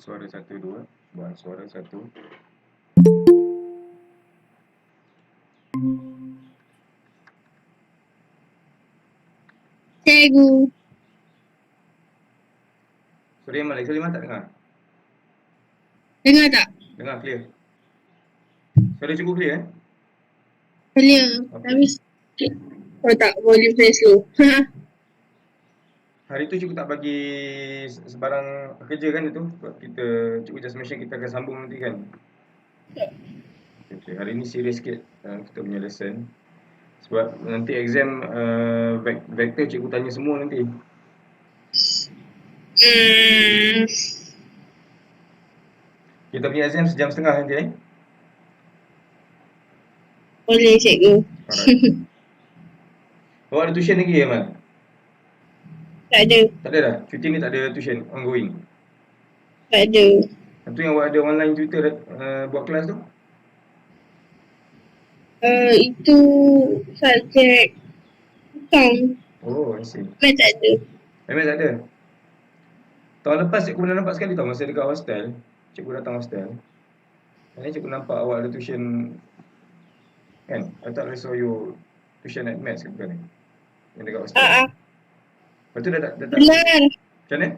Suara 1, 2. Buat suara 1. Cikgu. Suara Iman tak dengar? Dengar tak? Dengar clear. Suara cukup clear Clear. Okay. Tapi oh tak, volume saya slow. Hari tu cikgu tak bagi sebarang kerja kan itu. Sebab cikgu just mention kita akan sambung nanti kan. Okay. Hari ni serius sikit kita punya lesson. Sebab nanti exam vektor cikgu tanya semua nanti. Kita punya exam sejam setengah nanti Boleh cikgu. Alright. Awak ada tuition lagi Amal? Tak ada. Tak ada dah? Cuti ni tak ada tuition ongoing? Tak ada. Itu yang awak ada online Twitter buat kelas tu? Itu subjek account. Oh, I see. Math tak ada. Memang tak ada? Tahun lepas cikgu pernah nampak sekali tau masa dekat hostel. Cikgu datang hostel. Dan cikgu nampak awak ada tuition kan? I thought I saw you tuition at maths ke bukan ni? Yang dekat hostel. Lepas tu dah tak Benar. Macam mana?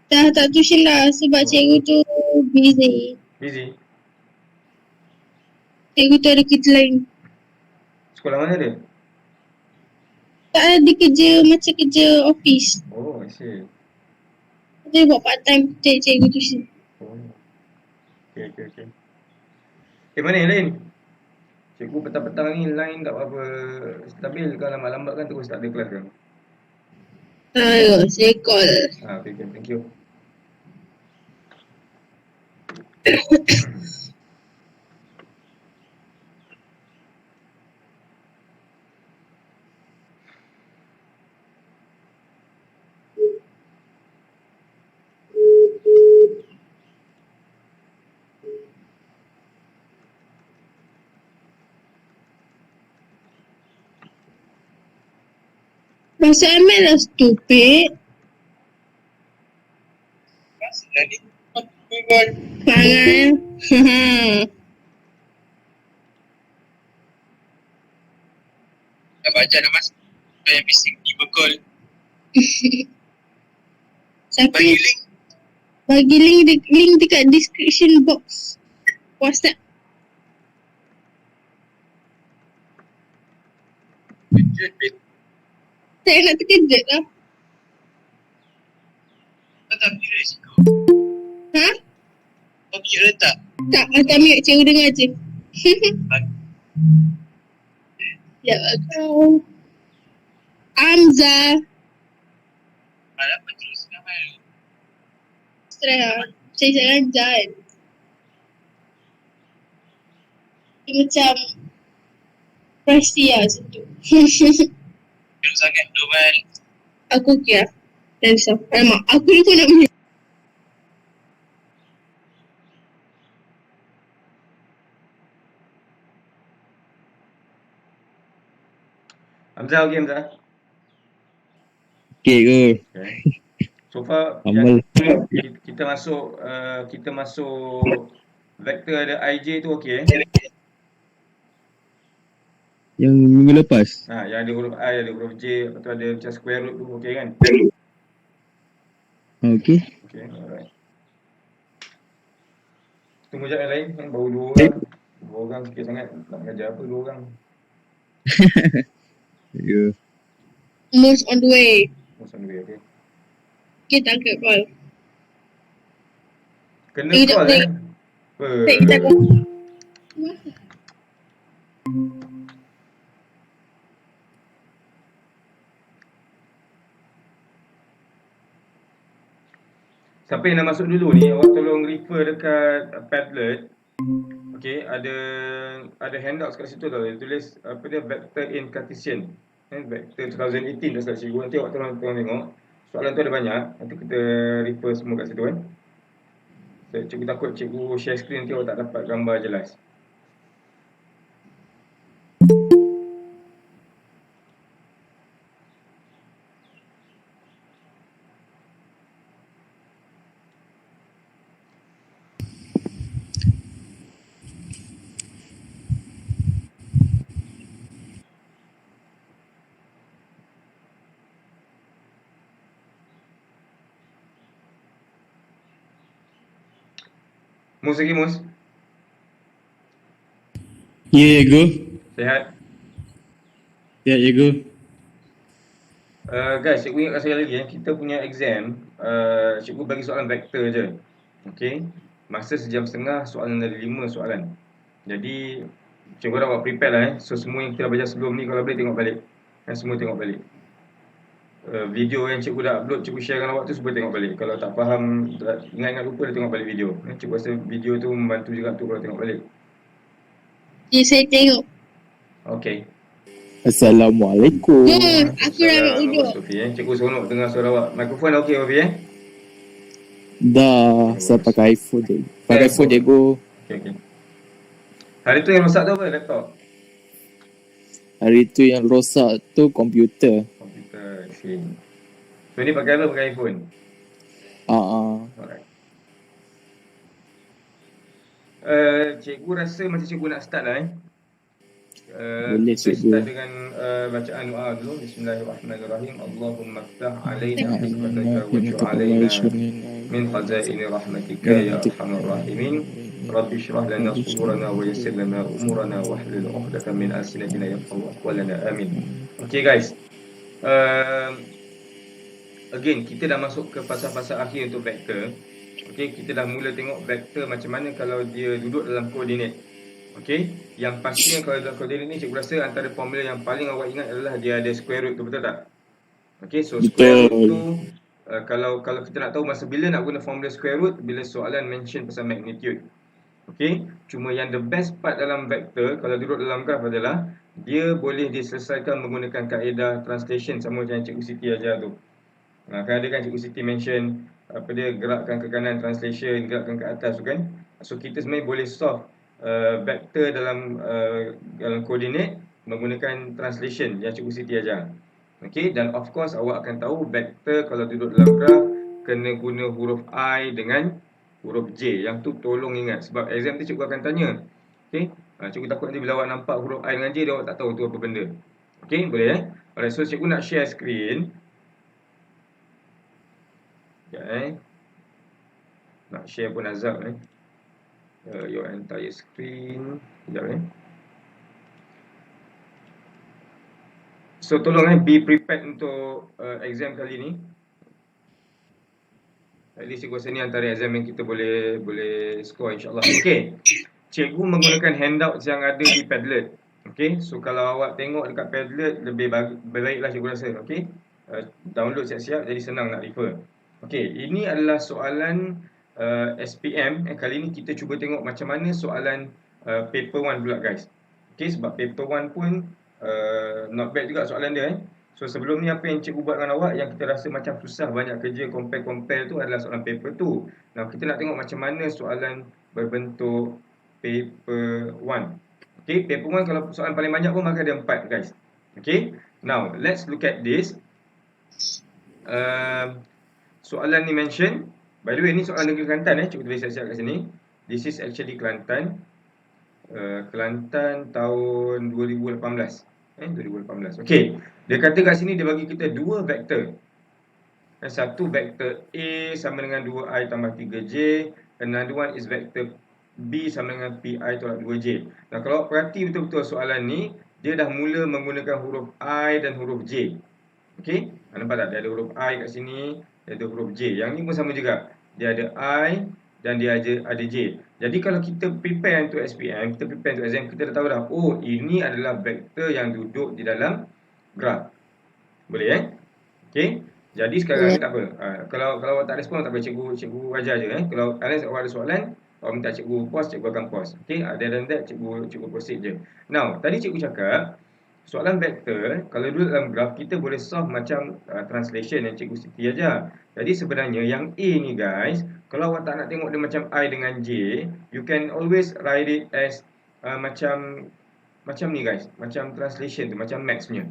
Dah tak tuition lah sebab cikgu tu busy. Busy? Cikgu tu ada kerja lain. Sekolah mana dia? Tak ada kerja macam kerja office. Oh, I see. Dia buat part time cikgu tuition. Oh. Okay. Mana yang lain? Cikgu petang-petang ni line tak apa stabil. Kalau lambat-lambat kan terus tak ada kelas kan? Saya call. Okay, thank you. Masuk ML lah stupid. Jangan. Dah baca dah mas. Yang missing tiba call. Bagi link dekat description box WhatsApp. Saya nak terkejut lah. Kau tak mute cikgu? Ha? Kau mute tak? Tak, atas mute cikgu dengar je. Ya kau. Amza. Apa terus nama lu? Stress lah. Saya jangan jahat. Dia macam presti lah macam tu. Belum sangat Domal. Aku okay lah. Dan risau. Alamak, aku lupa nak mute. Hamzah okey Hamzah? Okay ke? Okay. So far Amal. kita masuk vektor ada IJ tu okey Yang minggu lepas? yang ada huruf I, ada huruf J, lepas tu ada macam square root tu okey kan? Okay. Okay, alright. Tunggu sekejap yang lain kan baru 2 orang. 2 orang sikit sangat nak mengajar apa 2 orang. Ya. Most on the way. Most on the way, okay. Kita angkat call. Kena call Kita call. Siapa yang nak masuk dulu ni, awak tolong refer dekat Padlet. Okay, ada handouts kat situ tau. Dia tulis apa dia, vector in Cartesian. Vector 2018 dah start cikgu. Nanti awak tolong tengok. Soalan tu ada banyak. Nanti kita refer semua kat situ kan. Cikgu takut cikgu share screen nanti awak tak dapat gambar jelas. Mus lagi, Mus? Ya, Ego. Sehat? Ya, Ego. Guys, cikgu ingatkan sekali lagi kita punya exam, cikgu bagi soalan vektor je. Okay? Masa sejam setengah, soalan ada 5 soalan. Jadi, cikgu dah buat prepare lah. So, semua yang kita dah belajar sebelum ni, kalau boleh tengok balik. Semua tengok balik. Video yang cikgu dah upload, cikgu share dengan awak tu, semua tengok balik. Kalau tak faham, ingat-ingat lupa, dah tengok balik video. Cikgu rasa video tu membantu juga tu kalau tengok balik. Okay, saya tengok. Okay. Assalamualaikum. Aku dah nak duduk. Sofi, Cikgu seronok dengar suara awak. Mikrofon dah okey, Sofi, Dah, saya pakai iPhone je. Pakai iPhone je, Ego. Okay. Hari tu yang rosak tu apa? Laptop? Hari tu yang rosak tu komputer. Komputer, so ni pakai apa? Pakai iPhone? Alright. Cikgu rasa macam cikgu nak start lah Boleh, kita cikgu. start dengan bacaan doa dulu. Bismillahirrahmanirrahim. Allahumma ftah alaina hikmataka wa ju'alaina min khazaini rahmatika ya arhamar rahimin. Rabbi shrah lana sudurana wa yassir lana umurana wa hlul 'uqdatam min alsinatina yafqahu aqwalana. Amin. Okay guys. Again, kita dah masuk ke fasa-fasa akhir untuk vektor. Okay, kita dah mula tengok vektor macam mana kalau dia duduk dalam koordinat. Okay, yang pastinya kalau dalam koordinat ni, cikgu rasa antara formula yang paling awak ingat adalah dia ada square root tu, betul tak? Okay, so square root tu, kalau kita nak tahu masa bila nak guna formula square root, bila soalan mention pasal magnitude. Okay, cuma yang the best part dalam vektor, kalau duduk dalam graf adalah, dia boleh diselesaikan menggunakan kaedah translation sama macam Cikgu Siti ajar tu. Kan ada kan Cikgu Siti mention, apa dia, gerakkan ke kanan translation, gerakkan ke atas tu kan. So kita sebenarnya boleh solve vektor dalam koordinat menggunakan translation yang Cikgu Siti ajar. Okay, dan of course awak akan tahu vektor kalau duduk dalam graf kena guna huruf I dengan huruf J. Yang tu tolong ingat sebab exam tu cikgu akan tanya. Okay, cikgu takut nanti bila awak nampak huruf I dengan J, dia awak tak tahu tu apa benda. Okay, boleh Alright, so cikgu nak share screen. Okay, nak share pun azab your entire screen. Sekejap So tolong be prepared untuk exam kali ni. At least cikgu rasa ni antara exam yang kita boleh score insyaAllah. Okay, cikgu menggunakan handouts yang ada di Padlet. Okay, so kalau awak tengok dekat Padlet, lebih baiklah cikgu rasa. Okay, download siap-siap jadi senang nak refer. Okay, ini adalah soalan SPM. Kali ni kita cuba tengok macam mana soalan paper 1 pula guys. Okay, sebab paper 1 pun not bad juga soalan dia So sebelum ni apa yang cikgu buat dengan awak yang kita rasa macam susah, banyak kerja compare tu adalah soalan paper tu. Nah, kita nak tengok macam mana soalan berbentuk paper 1. Okay, paper 1 kalau soalan paling banyak pun maka ada 4 guys. Okay, now let's look at this. Soalan ni mention, by the way ni soalan negeri Kelantan cikgu tulis siap-siap kat sini. This is actually Kelantan. Kelantan tahun 2018. 2018. Okey, dia kata kat sini dia bagi kita dua vektor. Satu vektor A sama dengan 2i tambah 3j, another one is vektor B sama dengan pi tolak 2j. Nah, kalau perhati betul-betul soalan ni, dia dah mula menggunakan huruf I dan huruf J. Okey, nampak tak? Dia ada huruf I kat sini, dia ada huruf J. Yang ni pun sama juga. Dia ada I dan dia ada J. Jadi kalau kita prepare untuk SPM, kita prepare untuk exam, kita dah tahu dah, oh ini adalah vektor yang duduk di dalam graf. Boleh Okey. Jadi sekarang ni tak apa. Kalau awak tak respon tak apa, cikgu ajar je Kalau unless awak ada soalan, awak minta cikgu pause, cikgu akan pause. Okey, other than that cikgu proceed je. Now, tadi cikgu cakap soalan vektor kalau duduk dalam graf kita boleh solve macam translation yang cikgu Siti ajar. Jadi sebenarnya yang A ni guys, kalau awak tak nak tengok dia macam I dengan J, you can always write it as macam ni guys, macam translation tu, macam max punya.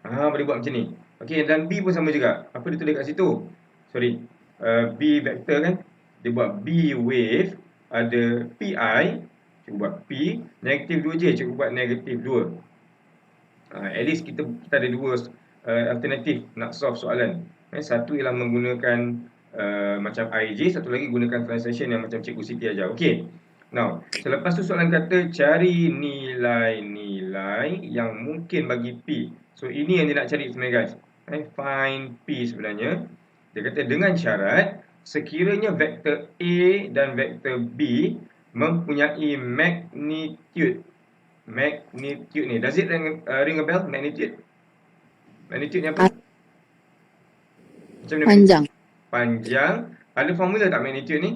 Boleh buat macam ni. Okey, dan B pun sama juga. Apa dia tulis kat situ? Sorry. B vektor kan? Dia buat B wave, ada PI, cikgu buat P, negatif 2J, cikgu buat negatif 2. At least kita ada dua alternatif nak solve soalan. Satu ialah menggunakan macam IJ, satu lagi gunakan translation yang macam Cikgu Siti ajar. Okey. Now, selepas tu soalan kata cari nilai-nilai yang mungkin bagi P. So, ini yang dia nak cari sebenarnya guys. Find P sebenarnya. Dia kata dengan syarat sekiranya vektor A dan vektor B mempunyai magnitude. Magnitude ni. Does it ring a bell? Magnitude? Magnitude ni apa? Macam mana? Panjang. Panjang. Ada formula tak magnitude ni?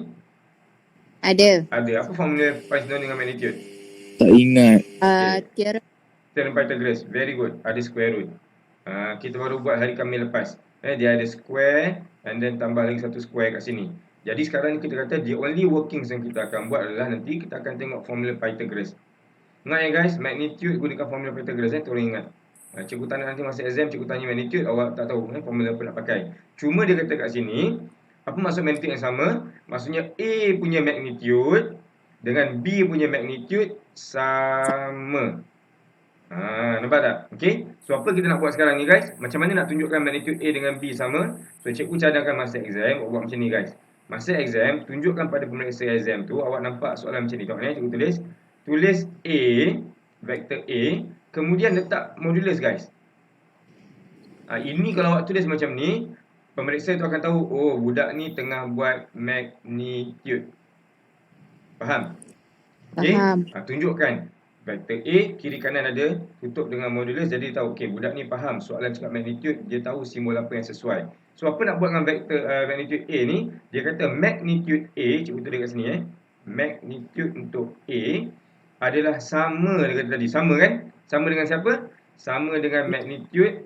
Ada. Ada. Apa formula paling senang dengan magnitude? Tak ingat. Teorem. Theorem Pythagoras. Very good. Ada square root. Kita baru buat hari Khamis lepas. Dia ada square and then tambah lagi satu square kat sini. Jadi sekarang ni kita kata the only workings yang kita akan buat adalah nanti kita akan tengok formula Pythagoras. Ingat ya guys, magnitude gunakan formula Pythagoras. Tolong ingat. Cikgu tanya nanti masa exam, cikgu tanya magnitude, awak tak tahu formula apa nak pakai. Cuma dia kata kat sini, apa maksud magnitude yang sama? Maksudnya A punya magnitude dengan B punya magnitude sama. Nampak tak? Okey. So apa kita nak buat sekarang ni guys? Macam mana nak tunjukkan magnitude A dengan B sama? So cikgu cadangkan masa exam, awak buat macam ni guys. Masa exam, tunjukkan pada pemeriksa exam tu, awak nampak soalan macam ni. Tengok ni, cikgu tulis. Tulis A, vektor A, kemudian letak modulus guys. Ini kalau awak tulis macam ni, pemeriksa tu akan tahu, oh budak ni tengah buat magnitude. Faham? Okay? Faham. Tunjukkan. Vektor A, kiri kanan ada tutup dengan modulus. Jadi dia tahu, okay, budak ni faham soalan cakap magnitude. Dia tahu simbol apa yang sesuai. So, apa nak buat dengan vektor magnitude A ni? Dia kata magnitude A, cikgu tulis kat sini magnitude untuk A adalah sama, dia kata tadi. Sama kan? Sama dengan siapa? Sama dengan magnitude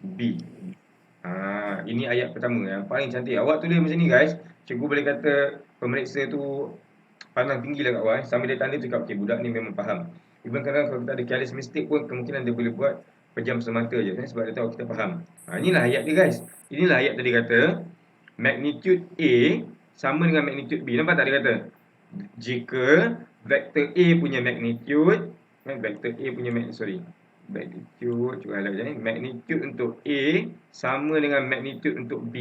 B. Ini ayat pertama yang paling cantik. Awak tulis macam ni guys. Cikgu boleh kata pemeriksa tu pandang tinggi lah kat awak. Sambil dia tanda tu cakap, okay, budak ni memang faham. Even kadang kalau kita ada careless mistake pun, kemungkinan dia boleh buat pejam semata je. Sebab dia tahu kita faham. Inilah ayat dia guys. Inilah ayat tadi kata, magnitude A sama dengan magnitude B. Nampak tak dia kata? Jika vektor A punya magnitude, vektor A punya magnitude, magnitude, cuba highlight je. Magnitude untuk A sama dengan magnitude untuk B.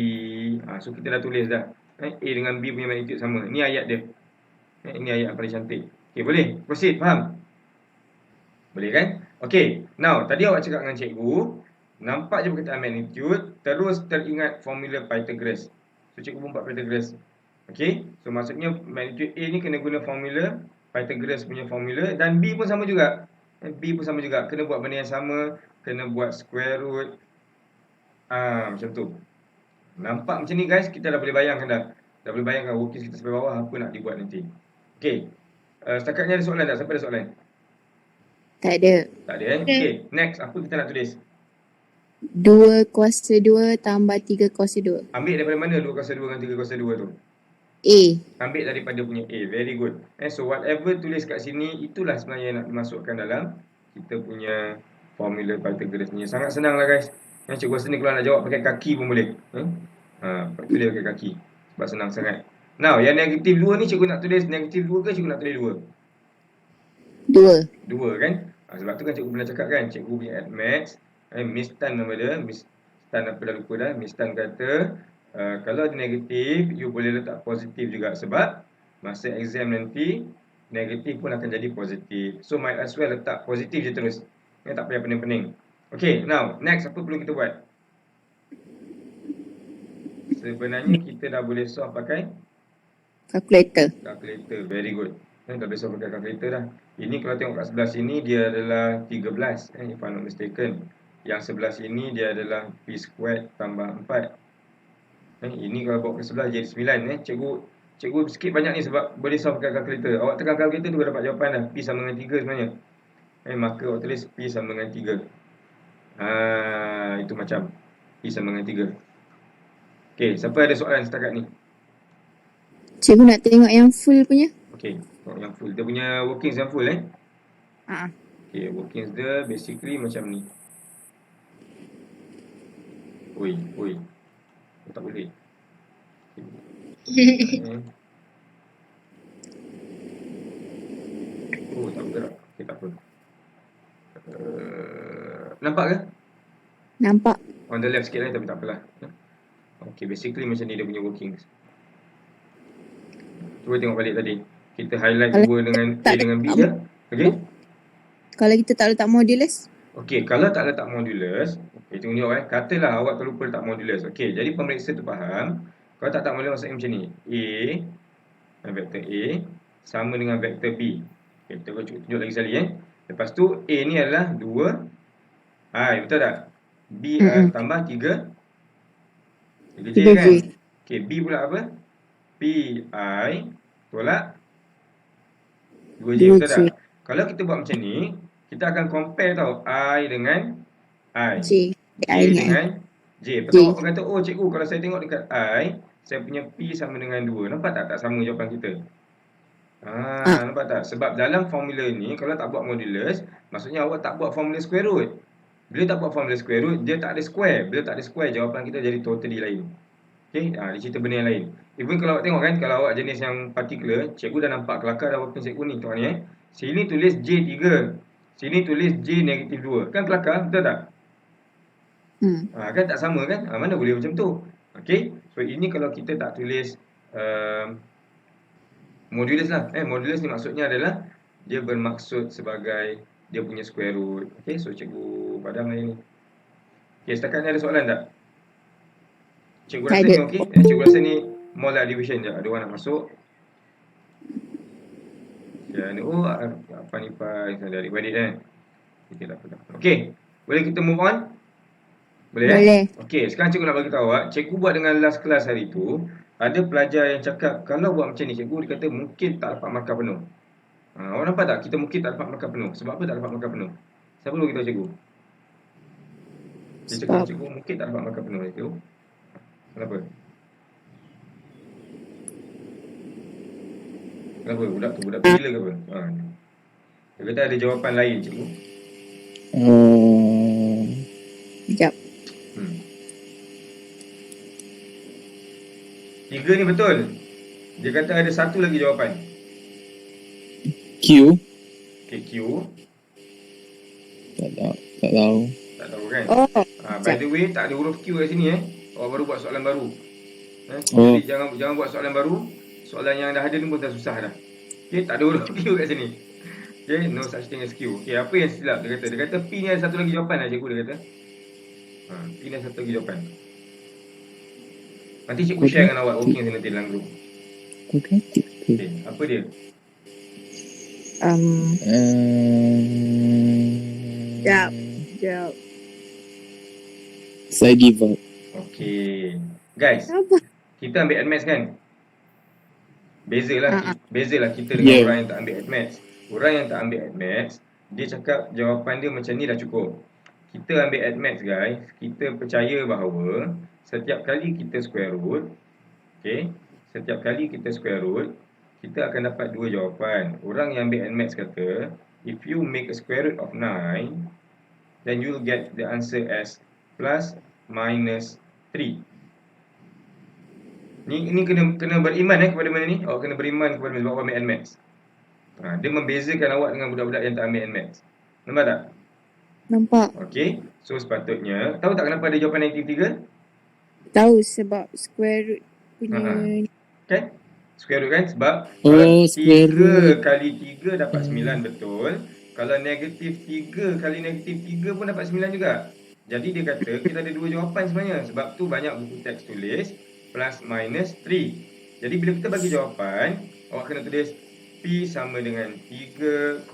So kita dah tulis dah. A dengan B punya magnitude sama. Ini ayat dia. Ini ayat yang paling cantik. Okay, boleh? Proceed, faham? Boleh kan? Okay, now tadi awak cakap dengan cikgu, nampak je perkataan magnitude, terus teringat formula Pythagoras. So cikgu pun buat Pythagoras. Okay, so maksudnya magnitude A ni kena guna formula Pythagoras punya formula, dan B pun sama juga. B pun sama juga, kena buat benda yang sama, kena buat square root. Macam tu. Nampak macam ni guys, kita dah boleh bayangkan dah. Dah boleh bayangkan workings kita sampai bawah apa nak dibuat nanti. Okay, setakat ni ada soalan tak? Siapa ada soalan? Tak ada. Tak ada Okay, next, apa kita nak tulis? 2 kuasa 2 tambah 3 kuasa 2. Ambil daripada mana 2 kuasa 2 dengan 3 kuasa 2 tu? A. Ambil daripada punya A. Very good. So whatever tulis kat sini, itulah sebenarnya yang nak dimasukkan dalam kita punya formula Pythagoras ni. Sangat senang lah guys. Cikgu rasa ni kalau nak jawab pakai kaki pun boleh. Tulis pakai kaki. Sebab senang sangat. Now, yang negatif 2 ni cikgu nak tulis negatif 2 ke cikgu nak tulis 2? 2 kan? Sebab tu kan cikgu pernah cakap kan, cikgu punya at maths, Miss Tan nama dia, Miss Tan apa dah lupa dah. Miss Tan kata, kalau ada negatif, you boleh letak positif juga. Sebab masa exam nanti, negatif pun akan jadi positif. So, might as well letak positif je terus. Tak payah pening-pening. Okay, now, next, apa perlu kita buat? Sebenarnya kita dah boleh solve pakai Calculator. Very good. Dah boleh solve pakai calculator dah. Ini kalau tengok kat sebelah sini, dia adalah 13, if I'm not mistaken. Yang sebelah sini, dia adalah P squared tambah 4. Ini kalau bawa ke sebelah, jadi 9. Cikgu sikit banyak ni sebab boleh solve pakai calculator. Awak tekan calculator tu, dapat jawapan dah. P sama dengan 3 sebenarnya. Maka awak tulis P sama dengan 3. Itu macam P sama dengan 3. Okay, siapa ada soalan setakat ni? Cikgu nak tengok yang full punya. Okay, tengok yang full. Dia punya workings yang full Okay, workings dia basically macam ni. Oi. Tak boleh. Tak bergerak. Okay, tak apa. Nampak ke? Nampak. On the left sikit tapi tak apalah. Okay, basically macam ni dia punya workings. Cuba tengok balik tadi. Kita highlight Kalau dua dengan A tak dengan B letak je. Okay. Kalau kita tak letak modulus, Okey, kalau tak letak modulus, okey tengok katalah awak terlupa letak modulus. Okey, jadi pemeriksa tu faham. Kalau tak letak modulus maksudnya macam ni. Vektor A sama dengan vektor B. Okey, kita tunjuk lagi sekali Lepas tu A ni adalah 2 I, betul tak? B tambah 3 J 3J. kan? Okey, B pula apa? P I tolak 2J, betul 2J. tak? Kalau kita buat macam ni, kita akan compare tau I dengan I. J. J I dengan dengan J. Lepas tu awak kata, oh cikgu kalau saya tengok dekat I, saya punya P sama dengan 2. Nampak tak? Tak sama jawapan kita. Nampak tak? Sebab dalam formula ni, kalau tak buat modulus, maksudnya awak tak buat formula square root. Bila tak buat formula square root, dia tak ada square. Bila tak ada square, jawapan kita jadi totally lain. Okay, dia cerita benda yang lain. Even kalau awak tengok kan, kalau awak jenis yang particular, cikgu dah nampak kelakar dah apa cikgu ni. Tengok ni Sini tulis J3. Sini tulis J negatif 2. Kan kelakar, betul tak? Kan tak sama kan? Mana boleh macam tu? Okay, so ini kalau kita tak tulis modulus lah. Modulus ni maksudnya adalah dia bermaksud sebagai dia punya square root. Okay, so cikgu padam hari ni. Okay, setakat ni ada soalan tak? Cikgu rasa ni okey? Cikgu rasa ni molar division je. Ada orang nak masuk. Ya, ni apa ni Pak dari adik kita tak apa. Okey, boleh kita move on? Boleh. Okey, sekarang cikgu nak bagi tahu cikgu buat dengan last class hari tu, ada pelajar yang cakap kalau buat macam ni cikgu dia kata mungkin tak dapat markah penuh. Awak nampak tak? Kita mungkin tak dapat markah penuh. Sebab apa tak dapat markah penuh? Siapa boleh beritahu cikgu? Dia cakap cikgu mungkin tak dapat markah penuh itu. Kenapa? Budak tu budak gila ke apa? Dia kata ada jawapan lain cikgu. Sekejap. 3 ni betul. Dia kata ada satu lagi jawapan. Q. Okay, Q. Tak tahu. Tak tahu kan? By Sekejap. the way, tak ada huruf Q kat sini Awak baru buat soalan baru. Jadi jangan buat soalan baru. Soalan yang dah ada ni pun dah susah dah. Okay, tak ada huruf Q kat sini. Okay, no such thing as Q. Okay, apa yang silap dia kata? Dia kata P ni ada satu lagi jawapan lah cikgu dia kata. P ni ada satu lagi jawapan. Nanti cikgu share dengan awak working nanti dalam group. Kuadratik ke? Okay, apa dia? Sekejap. Saya give up. Okay. Guys, Apa? kita ambil admaths kan? Bezalah kita dengan orang yang tak ambil admaths. Orang yang tak ambil admaths, dia cakap jawapan dia macam ni dah cukup. Kita ambil admaths guys, kita percaya bahawa setiap kali kita square root, okay, setiap kali kita square root, kita akan dapat dua jawapan. Orang yang ambil admaths kata, if you make a square root of 9, then you'll get the answer as plus minus 3. Ini kena beriman kepada mana ni? Awak kena beriman kepada sebab awak ambil admaths. Dia membezakan awak dengan budak-budak yang tak ambil admaths. Nampak tak? Nampak. Okey. So sepatutnya, tahu tak kenapa ada jawapan negatif 3? Tahu sebab square root punya Kan? Square root kan? Sebab square 3 root. kali 3 dapat 9 betul. Kalau negatif 3 kali negatif 3 pun dapat 9 juga. Jadi dia kata kita ada dua jawapan sebenarnya. Sebab tu banyak buku teks tulis plus minus 3. Jadi bila kita bagi jawapan, awak kena tulis P sama dengan 3,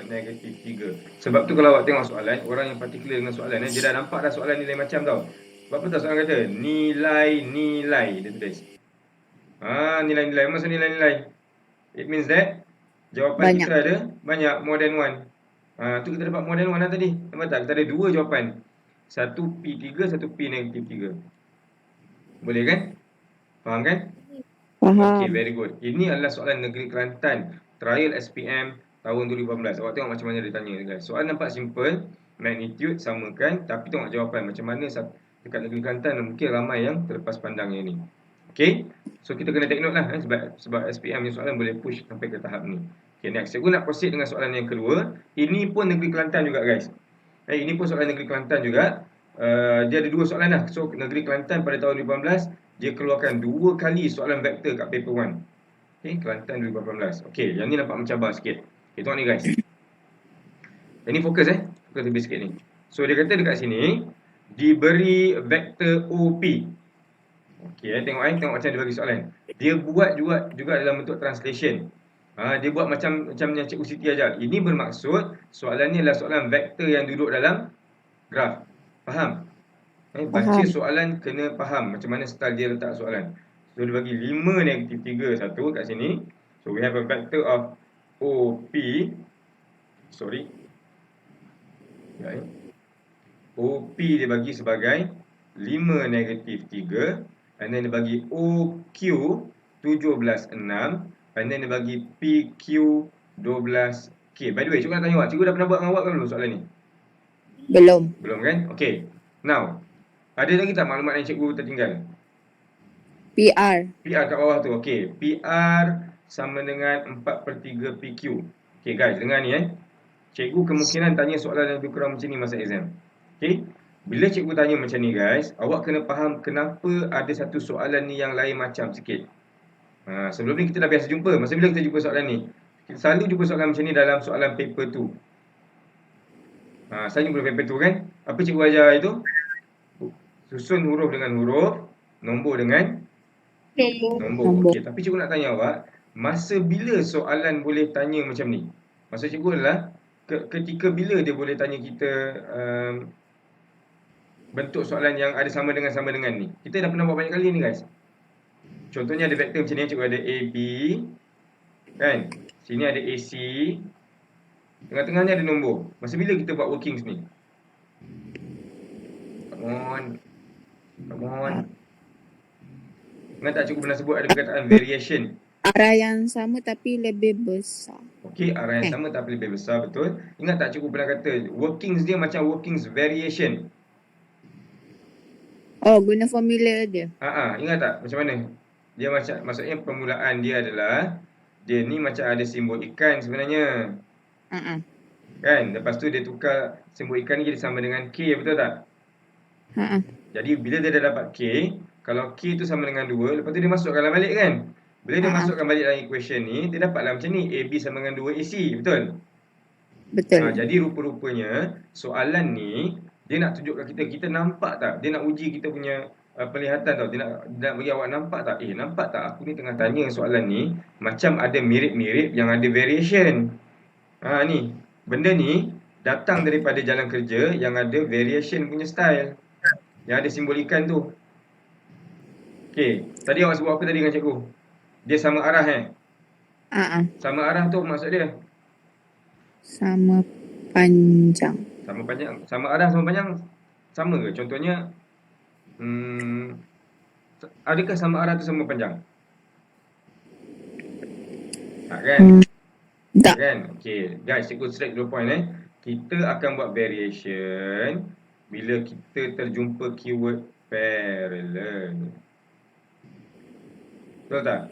negatif 3. Sebab tu kalau awak tengok soalan, orang yang particular dengan soalan dia dah nampak dah soalan ni lain macam tau. Sebab apa tahu soalan kata? Nilai dia tulis. Nilai-nilai. Maksud nilai-nilai? It means that jawapan kita ada banyak, more than one. Tu kita dapat more than one lah tadi. Nampak tak? Kita ada dua jawapan. Satu P3, satu P negatif 3. Boleh kan? Faham kan? faham. Okay, very good. Ini adalah soalan Negeri Kelantan Trial SPM tahun 2018. Awak tengok macam mana dia tanya guys. Soalan nampak simple, magnitude samakan, tapi tengok jawapan macam mana dekat Negeri Kelantan mungkin ramai yang terlepas pandang yang ni. Okay, so kita kena take note lah sebab SPM ni soalan boleh push sampai ke tahap ni. Okay, next. Cikgu nak proceed dengan soalan yang kedua. Ini pun Negeri Kelantan juga guys. Ini pun soalan Negeri Kelantan juga. dia ada 2 soalan lah. So Negeri Kelantan pada tahun 2018 dia keluarkan 2 kali soalan vektor kat paper 1. Okey, Kelantan 2018. Okey, yang ni nampak mencabar sikit. Okay, tengok ni guys. Yang ni fokus fokus lebih sikit ni. So dia kata dekat sini diberi vektor OP. Okey, tengok macam dia bagi soalan. Dia buat juga dalam bentuk translation. Dia buat macam yang Cikgu Siti ajar. Ini bermaksud soalan ni adalah soalan vektor yang duduk dalam graf. Faham? Baca Faham. soalan kena faham macam mana style dia letak soalan. So dia bagi 5 negatif 3 1 kat sini. So we have a vector of OP. Sorry. OP dia bagi sebagai 5 negatif 3. And then dia bagi OQ 17 6. And then dia bagi PQ 12. Okay, by the way, cikgu nak tanya awak. Cikgu dah pernah buat dengan awak kan belum soalan ni? Belum. Belum kan? Okay. Now, ada lagi tak maklumat yang cikgu tertinggal? PR. PR kat bawah tu. Okay. PR sama dengan 4/3 PQ. Okay guys, dengar ni Cikgu kemungkinan tanya soalan yang lebih kurang macam ni masa exam. Okay. Bila cikgu tanya macam ni guys, awak kena faham kenapa ada satu soalan ni yang lain macam sikit. Sebelum ni kita dah biasa jumpa. Masa bila kita jumpa soalan ni? Kita selalu jumpa soalan macam ni dalam soalan paper 2. Saya jumpa paper 2 kan? Apa cikgu ajar itu? Susun huruf dengan huruf, nombor dengan nombor. Okay, tapi cikgu nak tanya awak, masa bila soalan boleh tanya macam ni? Maksud cikgu adalah ketika bila dia boleh tanya kita bentuk soalan yang ada sama dengan ni. Kita dah pernah buat banyak kali ni guys. Contohnya ada vektor macam ni, cikgu ada AB kan? Sini ada AC. Tengah-tengahnya ada nombor. Masa bila kita buat workings ni? Come on. Ingat tak cikgu pernah sebut ada perkataan variation? Arah yang sama tapi lebih besar. Okey, arah yang sama tapi lebih besar, betul. Ingat tak cikgu pernah kata workings dia macam workings variation? Oh, guna formula dia. Ingat tak macam mana? Dia macam, maksudnya permulaan dia adalah dia ni macam ada simbol ikan sebenarnya. Kan? Lepas tu dia tukar simbol ikan ni jadi sama dengan K, betul tak? Jadi bila dia dah dapat K, kalau K tu sama dengan 2, lepas tu dia masukkan balik kan? Bila dia masukkan balik dalam equation ni, dia dapatlah macam ni, AB sama dengan 2AC, betul? Betul. Jadi rupa-rupanya soalan ni dia nak tunjukkan kita nampak tak? Dia nak uji kita punya penglihatan tau. Dia nak bagi awak nampak tak? Nampak tak aku ni tengah tanya soalan ni macam ada mirip-mirip yang ada variation. Ni. Benda ni datang daripada jalan kerja yang ada variation punya style. Yang ada simbol ikan tu. Okey, tadi awak sebut apa tadi dengan cikgu? Dia sama arah Sama arah tu maksud dia? Sama panjang. Sama panjang. Sama arah sama panjang sama ke? Contohnya adakah sama arah tu sama panjang? Tak kan? Tak. Kan? Okey, guys, cikgu straight to the point Kita akan buat variation bila kita terjumpa keyword parallel. Betul tak?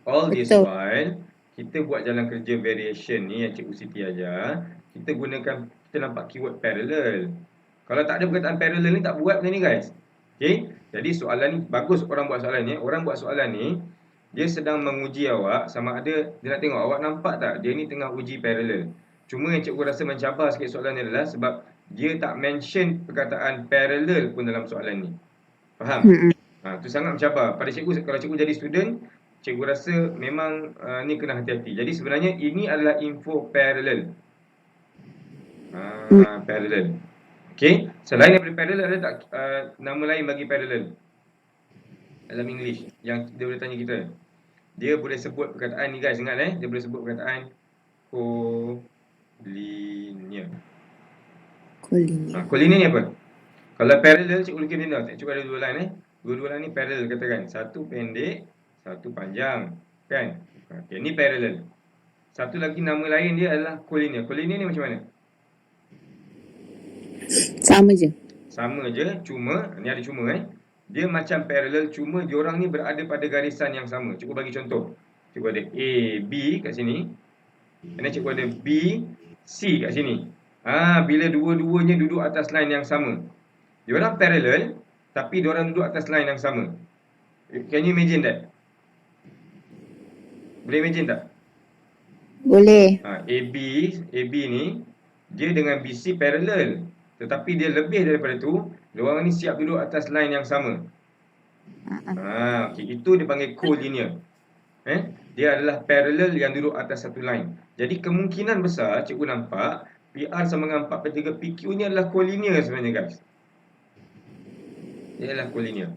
All this while kita buat jalan kerja variation ni yang Cikgu Siti ajar, kita nampak keyword parallel. Kalau tak ada perkataan parallel ni tak buat benda ni guys. Okey? Jadi soalan ni bagus orang buat soalan ni. Orang buat soalan ni dia sedang menguji awak sama ada dia nak tengok awak nampak tak dia ni tengah uji parallel. Cuma yang cikgu rasa mencabar sikit soalan ni adalah sebab dia tak mention perkataan parallel pun dalam soalan ni. Faham? Tu sangat mencabar. Pada cikgu, kalau cikgu jadi student, cikgu rasa memang ni kena hati-hati. Jadi sebenarnya ini adalah info parallel. Parallel. Okey, selain daripada parallel ada tak nama lain bagi parallel dalam English yang dia boleh tanya kita? Dia boleh sebut perkataan ni guys, ingat dia boleh sebut perkataan collinear. Collinear ni apa? Kalau parallel cikgu lukis benda, cikgu ada dua line Dua-dua line ni parallel katakan. Satu pendek, satu panjang, kan? Okey, ni parallel. Satu lagi nama lain dia adalah collinear. Collinear ni macam mana? Sama je. Sama je, cuma ni ada cuma dia macam parallel, cuma diorang ni berada pada garisan yang sama. Cikgu bagi contoh. Cikgu ada A, B kat sini. Dan cikgu ada B, C kat sini. Bila dua-duanya duduk atas line yang sama. Diorang parallel, tapi diorang duduk atas line yang sama. Can you imagine that? Boleh imagine tak? Boleh. AB ni, dia dengan BC parallel. Tetapi dia lebih daripada tu, diorang ni siap duduk atas line yang sama. Okay, itu dipanggil co-linear. Dia adalah parallel yang duduk atas satu line. Jadi kemungkinan besar cikgu nampak PR sama dengan 4/3 PQ ni adalah co-linear sebenarnya guys. Dia adalah co-linear.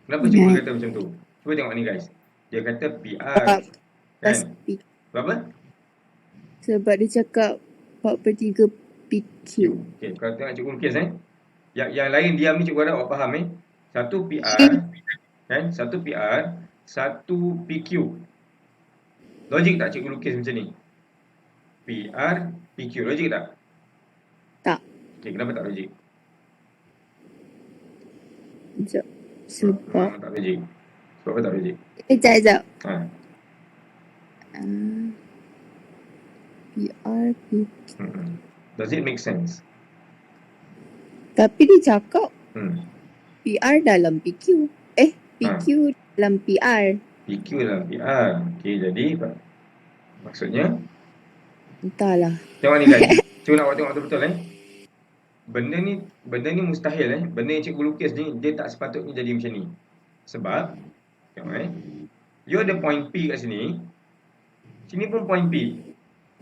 Kenapa cikgu kata macam tu? Cuba tengok ni guys. Dia kata PR kan? Sebab apa? Sebab dia cakap 4/3 PQ. Okay, kalau tengok cikgu lukis yang lain diam ni cikgu harap awak faham Satu PR kan? Satu PR, satu PQ. Logik tak cikgu lukis macam ni? PR, PQ. Logik tak? Tak. Okay, kenapa tak logik? Sebab tak logik. Sebab apa tak logik? Sekejap. Ha. PR, PQ. Does it make sense? Tapi dia cakap Hmm. PR dalam PQ. PQ dalam PR. PQ dalam PR. Okay, jadi maksudnya Entahlah. tengok ni guys. Cuba nak awak tengok betul-betul Benda ni mustahil Benda yang cikgu lukis ni dia tak sepatutnya jadi macam ni. Sebab tengok you ada point P kat sini. Sini pun point P.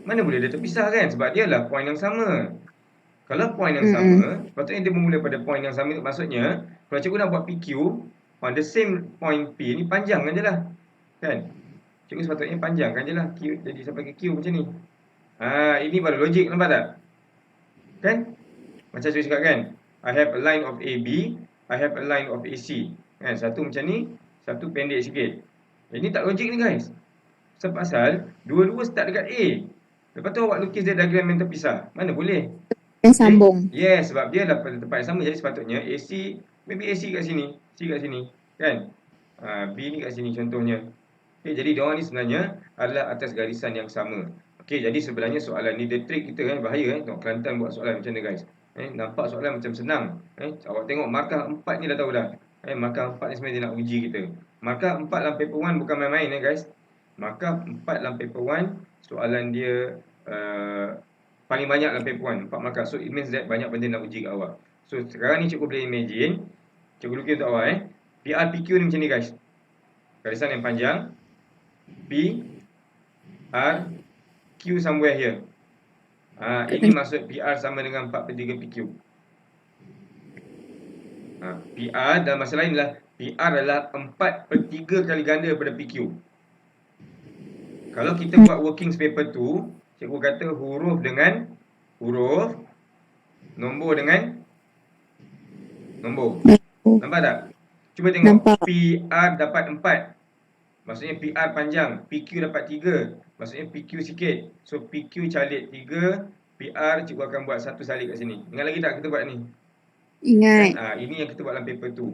Mana boleh dia terpisah kan? Sebab dia lah point yang sama. Kalau point yang sama, patutnya dia bermula pada point yang sama. Maksudnya kalau cikgu nak buat PQ on the same point P ni, panjangkan je lah kan? Cikgu sepatutnya panjangkan je lah Q, jadi sampai ke Q macam ni. Ini baru logik, nampak tak? Kan? Macam cikgu cakap kan, I have a line of AB, I have a line of AC kan? Satu macam ni, satu pendek sikit. Ini tak logik ni guys. Sebab dua-dua start dekat A. Lepas tu awak lukis dia diagram yang terpisah. Mana boleh? Yang sambung. Yes, sebab dia dah pada tempat yang sama. Jadi sepatutnya AC, maybe AC kat sini, C kat sini kan? B ni kat sini contohnya. Okay, jadi diorang ni sebenarnya adalah atas garisan yang sama. Okay, jadi sebenarnya soalan ni dia trick kita bahaya Tengok Kelantan buat soalan macam ni guys. Nampak soalan macam senang. Awak tengok markah 4 ni dah tahu dah. Markah 4 ni sebenarnya dia nak uji kita. Markah 4 dalam paper 1 bukan main-main guys. Markah 4 dalam paper 1 soalan dia paling banyak dalam paper 1, 4 markah. So it means that banyak benda nak uji kat awak. So sekarang ni cikgu boleh imagine, cikgu lukis untuk awak PR PQ ni macam ni guys. Garisan yang panjang, P R Q somewhere here. Ini maksud PR sama dengan 4/3 PQ. PR dalam masa lain adalah PR adalah 4/3 kali ganda daripada PQ. Kalau kita buat workings paper 2, cikgu kata huruf dengan huruf, nombor dengan nombor. Nampak tak? Cuba tengok. Nampak. PR dapat 4. Maksudnya PR panjang. PQ dapat 3. Maksudnya PQ sikit. So PQ calit 3. PR cikgu akan buat satu salib kat sini. Ingat lagi tak kita buat ni? Ingat. Ini yang kita buat dalam paper 2.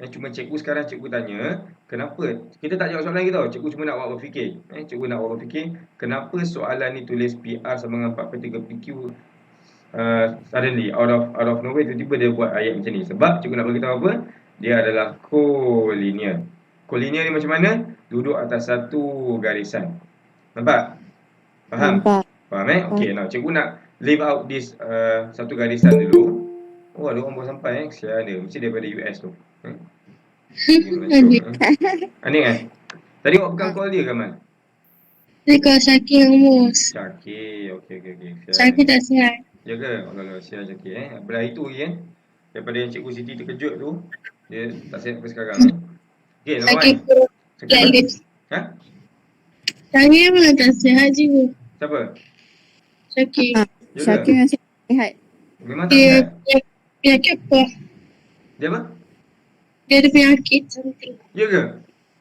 Yang cuma cikgu sekarang cikgu tanya, kenapa? Kita tak jawab soalan lagi tau. Cikgu cuma nak awak berfikir. Cikgu nak awak berfikir, kenapa soalan ni tulis PR sama dengan 4/3 PQ suddenly out of nowhere tiba-tiba dia buat ayat macam ni. Sebab cikgu nak beritahu apa? Dia adalah co-linear. Co-linear ni macam mana? Duduk atas satu garisan. Nampak? Faham? Nampak. Faham Okey, now cikgu nak leave out this satu garisan dulu. Oh, ada orang baru sampai Kesian dia. Mesti daripada US tu. Anik Tadi awak pegang call dia ke Man? Dia kalau Syakir dengan Mus. Syakir. Okey. Syakir tak sihat. Ya ke? Kalau sihat Syakir Belah itu lagi daripada yang Cikgu Siti terkejut tu, dia tak sihat sampai sekarang Okey, nombor Syakir 1. kurang Syakir lips. Syakir Syakir memang tak sihat juga. siapa? Syakir. Ya ke? Syakir yang sihat. Memang tak sihat. Dia penyakit apa? Dia apa? Dia ada penyakit something. Ya ke?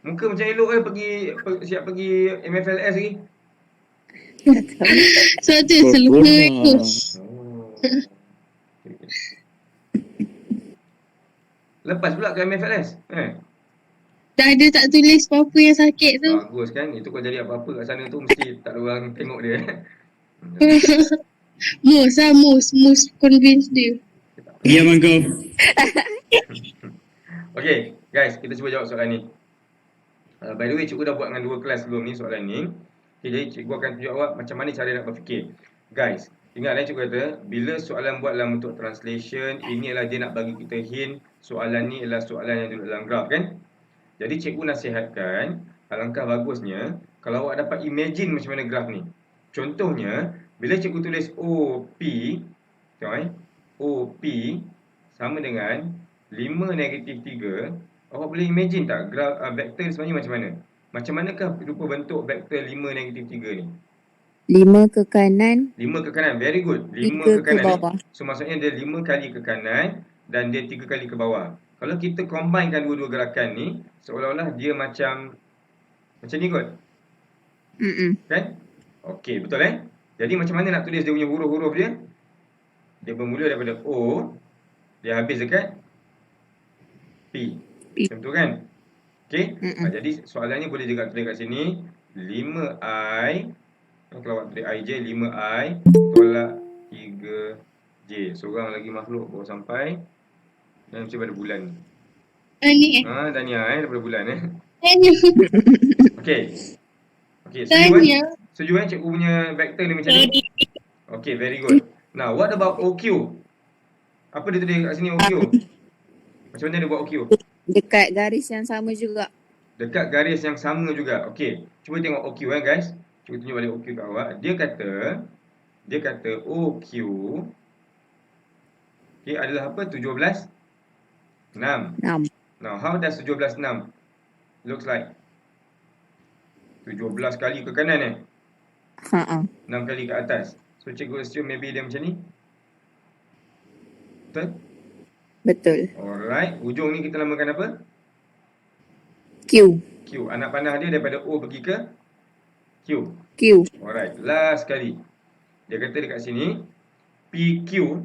Muka macam elok siap pergi MFLS lagi. Sebab tu selupa tu. Lepas pula ke MFLS Dah ada tak tulis apa-apa yang sakit tu. Bagus kan? Itu kalau jadi apa-apa kat sana tu mesti tak ada orang tengok dia Mus convince dia. Diam kau. Okay, guys, kita cuba jawab soalan ni. By the way, cikgu dah buat dengan 2 kelas sebelum ni soalan ni. Okay, jadi cikgu akan tunjuk awak macam mana cara nak berfikir. Guys, ingat cikgu kata, bila soalan buat dalam bentuk translation, ini adalah dia nak bagi kita hint, soalan ni adalah soalan yang duduk dalam graf kan? Jadi cikgu nasihatkan, alangkah bagusnya, kalau awak dapat imagine macam mana graf ni. Contohnya, bila cikgu tulis OP, tengok OP sama dengan 5 negatif 3, awak boleh imagine tak graf vektor sebenarnya macam mana? Macam manakah rupa bentuk vektor 5 negatif 3 ni? 5 ke kanan, 5 ke kanan, very good. 5 3 ke kanan ke bawah. So maksudnya dia 5 kali ke kanan dan dia 3 kali ke bawah. Kalau kita combinekan dua-dua gerakan ni, seolah-olah dia macam ni kot. Kan? Okey, betul Jadi macam mana nak tulis dia punya huruf-huruf dia? Dia bermula daripada O, dia habis dekat P. Macam tu kan? Okey. Jadi soalan ni boleh juga tulis kat sini 5I, kalau awak tulis I je 5I tolak 3J. Seorang lagi makhluk baru sampai dan mesti pada bulan ni. Ni Dania daripada bulan Tanya. Okey. Tanya. Setuju cikgu punya vektor ni macam ni? Okey, very good. Now, what about OQ? Apa dia tulis kat sini OQ? Macam mana dia buat OQ? Dekat garis yang sama juga. Dekat garis yang sama juga. Okey, cuba tengok OQ guys. Cuba tunjuk balik OQ kat awak. Dia kata OQ adalah apa? 17 6. Now, how does 17 6 looks like? 17 kali ke kanan 6 kali ke atas. So cikgu assume maybe dia macam ni. Betul? Betul. Alright, ujung ni kita namakan apa? Q. Anak panah dia daripada O pergi ke Q. Alright, last kali. Dia kata dekat sini PQ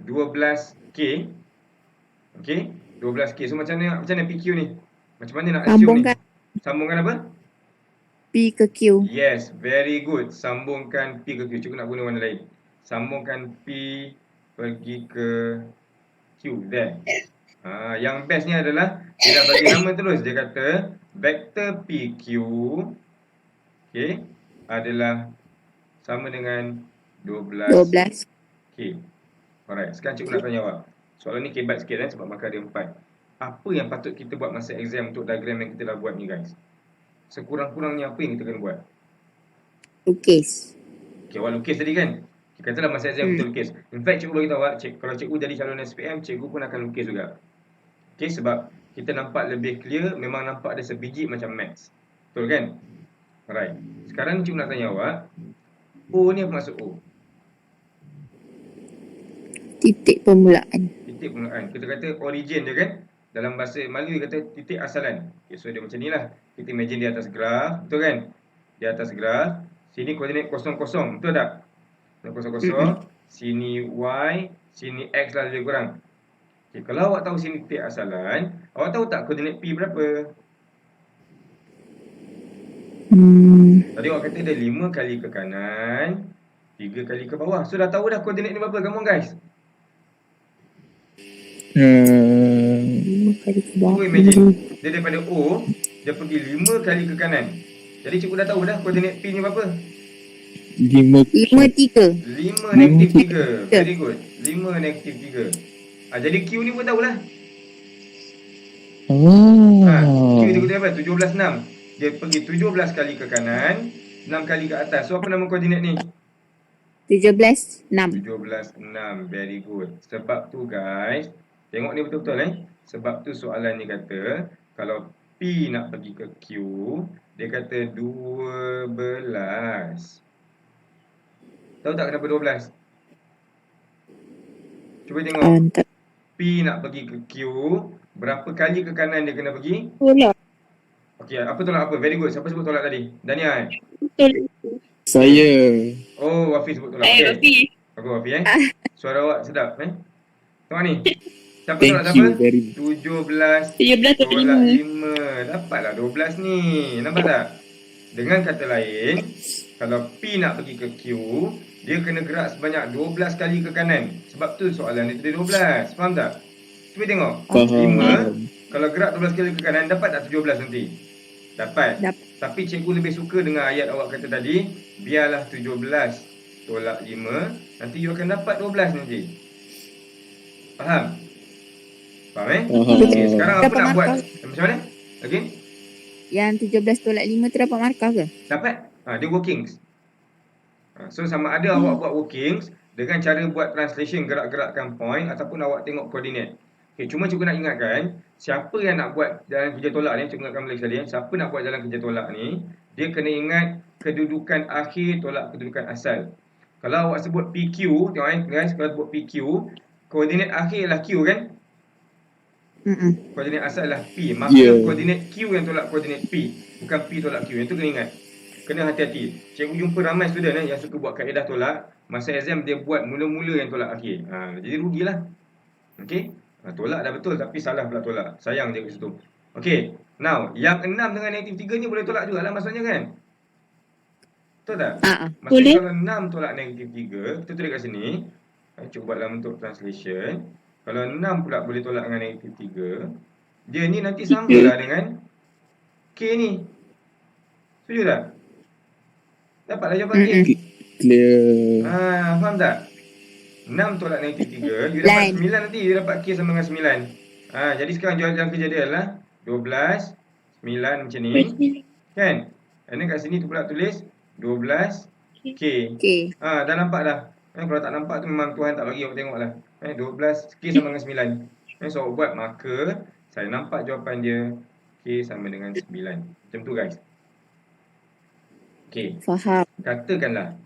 12K. Okey, 12K. So macam mana PQ ni? Macam mana nak assume ni? Sambungkan apa? P ke Q. Yes, very good. Sambungkan P ke Q. Cikgu nak guna warna lain. Sambungkan P pergi ke Q. There. Yang best ni adalah dia dah bagi nama terus. Dia kata vektor PQ adalah sama dengan 12. Alright, sekarang cikgu nak tanya awak. Soalan ni kebat sikit sebab markah dia 4. Apa yang patut kita buat masa exam untuk diagram yang kita dah buat ni guys? Sekurang-kurangnya apa yang kita kena buat? Lukis. Awak lukis tadi kan? Kita katalah masa exam kita lukis. In fact, cikgu beritahu awak, kalau cikgu jadi calon SPM, cikgu pun akan lukis juga. Sebab kita nampak lebih clear, memang nampak ada sebiji macam maths. Betul kan? Alright. Sekarang cikgu nak tanya awak, O ni apa maksud O? Titik permulaan. Kita kata origin dia kan? Dalam bahasa Melayu dia kata titik asalan. So dia macam ni lah. Kita imagine di atas graf, betul kan? Di atas graf, sini koordinat 0, 0, betul tak? 0, 0, sini Y, sini X lah lebih kurang. Kalau awak tahu sini titik asalan, awak tahu tak koordinat P berapa? Tadi awak kata ada 5 kali ke kanan, 3 kali ke bawah. So dah tahu dah koordinat ni berapa, come on guys. 5 kali ke bawah. Cuba imagine, dia daripada O, dia pergi 5 kali ke kanan. Jadi cikgu dah tahu dah koordinat P ni berapa? 5 3. 5 negatif 3. Very good. 5 negatif 3. Jadi Q ni pun tahulah. Q dia kata apa? 17 6. Dia pergi 17 kali ke kanan, 6 kali ke atas. So apa nama koordinat ni? 17 6. 17 6. Very good. Sebab tu guys, tengok ni betul-betul Sebab tu soalan ni kata kalau P nak pergi ke Q, dia kata 12. Tahu tak kenapa 12? Cuba tengok. P nak pergi ke Q, berapa kali ke kanan dia kena pergi? Tolak. Okey, apa tolak apa? Very good. Siapa sebut tolak tadi? Dania Saya. Oh, Wafi sebut tolak. Okey. Aku Wafi Suara awak sedap Tengok ni. Siapa tolak siapa? 17 tolak 5. Dapatlah 12 ni. Nampak tak? Dengan kata lain, Kalau P nak pergi ke Q, dia kena gerak sebanyak 12 kali ke kanan. Sebab tu soalan dia tulis 12. Faham tak? Cuba tengok. Faham. 5, kalau gerak 12 kali ke kanan, dapat tak 17 nanti? Dapat. Dapat. Tapi cikgu lebih suka dengan ayat awak kata tadi, biarlah 17 tolak 5, nanti you akan dapat 12 nanti. Faham? Faham Faham. Okey, sekarang apa Dapat nak buat? markah. Macam mana? Again? Yang 17 tolak 5 tu dapat markah ke? Dapat? Dia workings. So sama ada awak buat workings dengan cara buat translation gerak-gerakkan point ataupun awak tengok koordinat. Okay, cuma cikgu nak ingatkan, siapa yang nak buat jalan kerja tolak ni, cikgu ingatkan balik sekali, siapa nak buat jalan kerja tolak ni, dia kena ingat kedudukan akhir tolak kedudukan asal. Kalau awak sebut PQ, tengok guys, kalau buat PQ, koordinat akhir ialah Q kan? Koordinat asal adalah P. Maka koordinat Q yang tolak koordinat P, bukan P tolak Q. Yang tu kena ingat. Kena hati-hati. Cikgu jumpa ramai student yang suka buat kaedah tolak, masa exam dia buat mula-mula yang tolak akhir. Jadi rugilah. Okey? Tolak dah betul tapi salah pula tolak. Sayang dia kat situ. Okey. Now, yang 6 dengan negatif 3 ni boleh tolak juga lah maksudnya kan? Betul tak? Maksudnya Boleh. kalau 6 tolak negatif 3, kita tulis kat sini. Cuba buat dalam bentuk translation. Kalau 6 pula boleh tolak dengan negatif 3, dia ni nanti samalah dengan K ni. Setuju tak? Dapatlah jawapan K. Clear. Faham tak? 6 tolak negatif 3, you dapat 9 nanti, you dapat K sama dengan 9. Jadi sekarang jawapan kerja dia adalah 12, 9 macam ni. Kan? Dan kat sini tu pula tulis 12 K. Dah nampak dah. Kalau tak nampak tu memang Tuhan tak bagi awak tengok lah. 12 K sama dengan 9. So awak buat, maka saya nampak jawapan dia K sama dengan 9. Macam tu guys. Okay. Faham. Katakanlah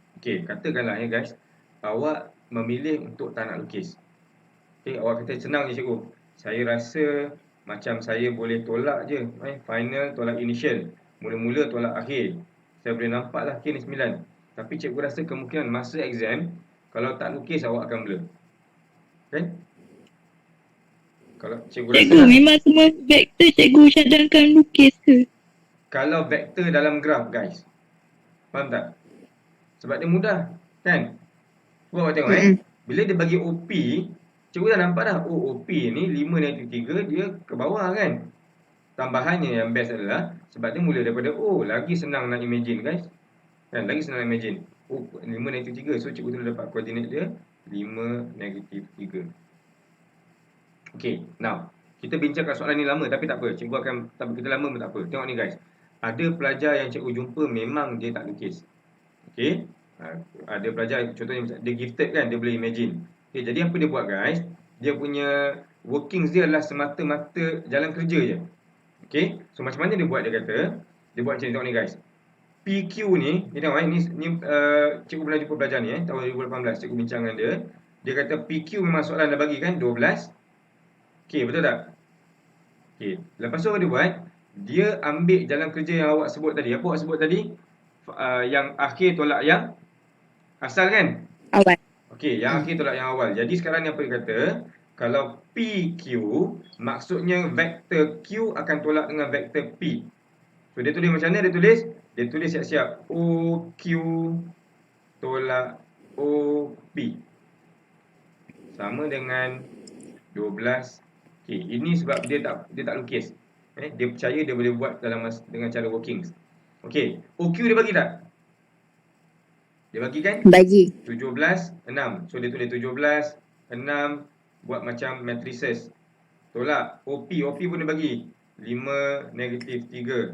ya guys, awak memilih untuk tak nak lukis. Okay, awak kata senang je cikgu. Saya rasa macam saya boleh tolak je. Final tolak initial. Mula-mula tolak akhir. Saya boleh nampak lah K ni 9. Tapi cikgu rasa kemungkinan masa exam, kalau tak lukis awak akan blur. Kan? Kalau cikgu rasa memang semua vektor cikgu cadangkan lukis ke? Kalau vektor dalam graf guys. Faham tak? Sebab dia mudah. Kan? Cuba awak tengok bila dia bagi OP, cikgu dah nampak dah. OP ni 5 negatif 3, dia ke bawah kan? Tambahannya yang best adalah sebab dia mula daripada O. Lagi senang nak imagine guys. Kan? Lagi senang nak imagine. 5 negatif 3. So cikgu tu dapat koordinat dia 5 negatif 3. Okay. Now, kita bincangkan soalan ni lama tapi tak apa. Cikgu akan, kita lama pun tak apa. Tengok ni guys. Ada pelajar yang cikgu jumpa memang dia tak lukis. Okay. Ada pelajar contohnya dia gifted kan, dia boleh imagine. Okay, jadi apa dia buat guys, dia punya workings dia adalah semata-mata jalan kerja je. Okay, so macam mana dia buat, dia kata dia buat macam ni, tengok ni guys. PQ ni tengok ni cikgu pernah jumpa pelajar ni tahun 2018 cikgu bincang dengan dia. Dia kata PQ memang soalan dah bagi kan 12. Okay, betul tak? Okay, lepas tu apa dia buat, dia ambil jalan kerja yang awak sebut tadi. Apa awak sebut tadi? Yang akhir tolak yang asal kan? Awal. Okey, yang akhir tolak yang awal. Jadi sekarang ni apa dia kata? Kalau PQ, maksudnya vektor Q akan tolak dengan vektor P. So dia tulis macam mana dia tulis? Dia tulis siap-siap OQ tolak OP. Sama dengan 12. Okey, ini sebab dia tak lukis. Dia percaya dia boleh buat dengan cara workings. Okey, OQ dia bagi tak? Dia bagi kan? Bagi. 17, 6. So dia tulis 17, 6, buat macam matrices. Tolak. OP pun dia bagi 5, negatif 3.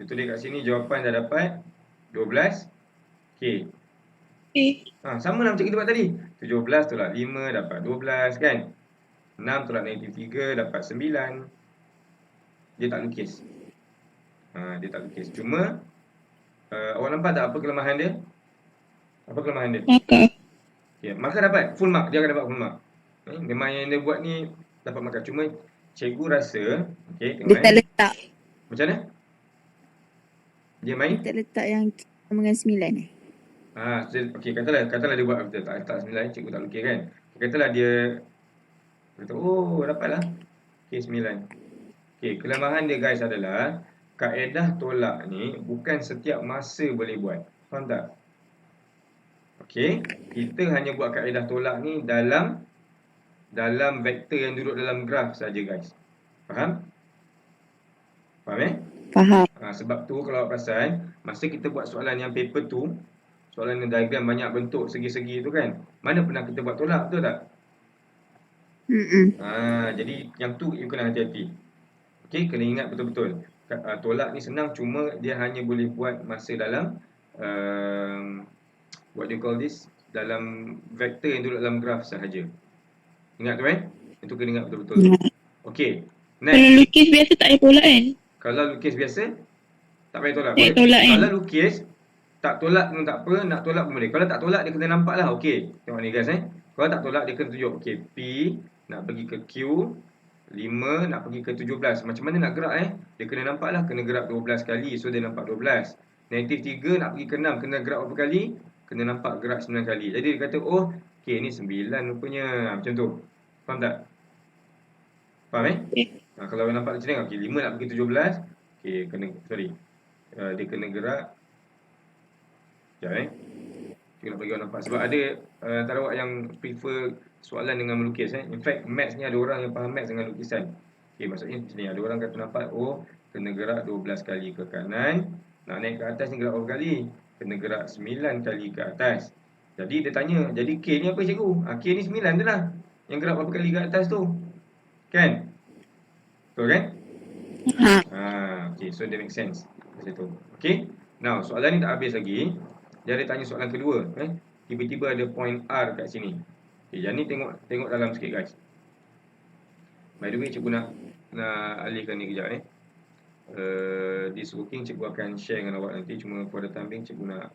Dia tulis kat sini jawapan dah dapat 12 K. Sama lah macam kita buat tadi. 17 tolak 5 dapat 12 kan? 6 tolak negatif 3 dapat 9. Dia tak lukis. Dia tak lukis. Cuma awak nampak tak apa kelemahan dia? Apa kelemahan dia? Markah. Okay, markah dapat full mark. Dia akan dapat full mark. Memang yang dia buat ni dapat markah. Cuma cikgu rasa, okay, tengok Dia tak letak. Macam mana? Dia main? Dia tak letak yang sama dengan 9 Okey, katalah dia buat betul tak letak 9, cikgu tak lukis kan. Katalah dia kata, oh dapatlah. Okey, 9. Okey, kelemahan dia guys adalah kaedah tolak ni bukan setiap masa boleh buat. Faham tak? Okey, kita hanya buat kaedah tolak ni dalam vektor yang duduk dalam graf saja guys. Faham? Faham? Faham. Sebab tu kalau awak perasan, masa kita buat soalan yang paper tu, soalan yang diagram banyak bentuk segi-segi tu kan, mana pernah kita buat tolak, betul tak? Jadi yang tu you kena hati-hati. Okey, kena ingat betul-betul. Tolak ni senang, cuma dia hanya boleh buat masa dalam what do you call this? Dalam vektor yang duduk dalam graf sahaja. Ingat tu Itu kena ingat betul-betul. Okey. Kalau Next. lukis biasa tak payah tolak kan? Kalau lukis biasa tak payah tolak. Tak payah tolak kan? Kalau lukis tak tolak pun tak apa, nak tolak pun boleh. Kalau tak tolak dia kena nampak lah. Okey. Tengok ni guys Kalau tak tolak dia kena tunjuk. Okey, P nak pergi ke Q, 5 nak pergi ke 17. Macam mana nak gerak Dia kena nampak lah, kena gerak 12 kali. So dia nampak 12. -3 nak pergi ke 6, kena gerak berapa kali? Kena nampak gerak 9 kali. Jadi dia kata, oh, okey ni 9 rupanya. Macam tu. Faham tak? Faham kalau nampak macam ni, okey 5 nak pergi 17. Okey, dia kena gerak. Sekejap Kita nak bagi orang nampak. Sebab ada antara awak yang prefer soalan dengan melukis In fact, maths ni ada orang yang faham maths dengan lukisan. Okey, maksudnya macam ni. Ada orang kata nampak, oh, kena gerak 12 kali ke kanan. Nak naik ke atas ni gerak berapa kali? Kena gerak 9 kali ke atas. Jadi dia tanya, jadi K ni apa cikgu? K ni 9 tu lah. Yang gerak berapa kali ke atas tu? Kan? Betul kan? Okay, so that makes sense. Macam tu. Okay? Now, soalan ni tak habis lagi. Dia ada tanya soalan kedua. Tiba-tiba ada point R kat sini. Okay, jadi ni tengok dalam sikit guys. By the way, cikgu nak alihkan ni kejap This working cikgu akan share dengan awak nanti. Cuma for the time being cikgu nak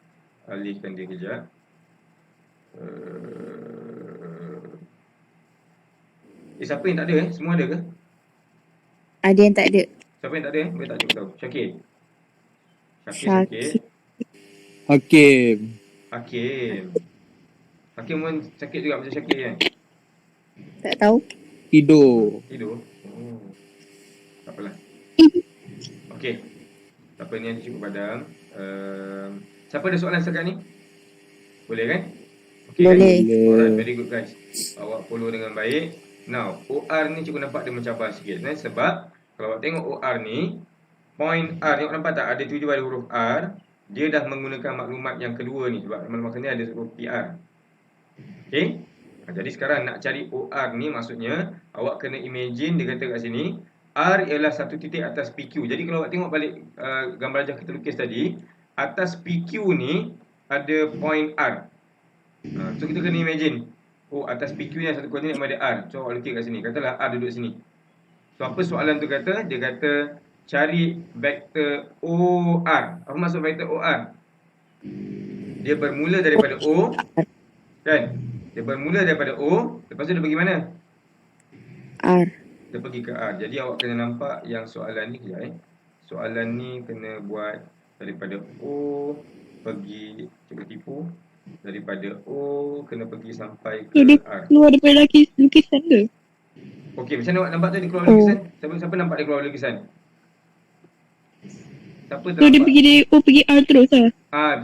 alihkan dia kejap. Siapa yang tak ada Semua ada ke? Ada yang tak ada. Siapa yang tak ada Boleh tak cikgu tahu? Syakir. Hakim. Hakim pun sakit juga macam Syakir kan? Tak tahu. Tidur. Oh, tak apalah. Okey. Tak apa ni nanti cikgu padam. Siapa ada soalan setakat ni? Boleh kan? Okay, Boleh. Kan? Alright, very good guys. Awak follow dengan baik. Now, OR ni cikgu nampak dia mencabar sikit sebab kalau awak tengok OR ni, point R, tengok nampak tak ada tuju ada huruf R, dia dah menggunakan maklumat yang kedua ni sebab maklumat ni ada huruf PR. Okey? Jadi sekarang nak cari OR ni maksudnya awak kena imagine dia kata kat sini R ialah satu titik atas PQ. Jadi kalau awak tengok balik gambar rajah kita lukis tadi, atas PQ ni ada point R. So kita kena imagine, oh atas PQ ni satu koordinat nama dia R. So awak lukis kat sini, katalah R duduk sini. So apa soalan tu kata? Dia kata cari vektor OR. Apa maksud vektor OR? Dia bermula daripada O, kan? Dia bermula daripada O, lepas tu dia pergi mana? R. Dia pergi ke R. Jadi awak kena nampak yang soalan ni kejap Soalan ni kena buat daripada O pergi, cuba tipu. Daripada O kena pergi sampai ke R. Keluar daripada lukisan ke? Okey, macam mana awak nampak tu dia keluar lukisan? Siapa nampak dia keluar lukisan? Siapa tak So dia nampak? pergi R terus lah.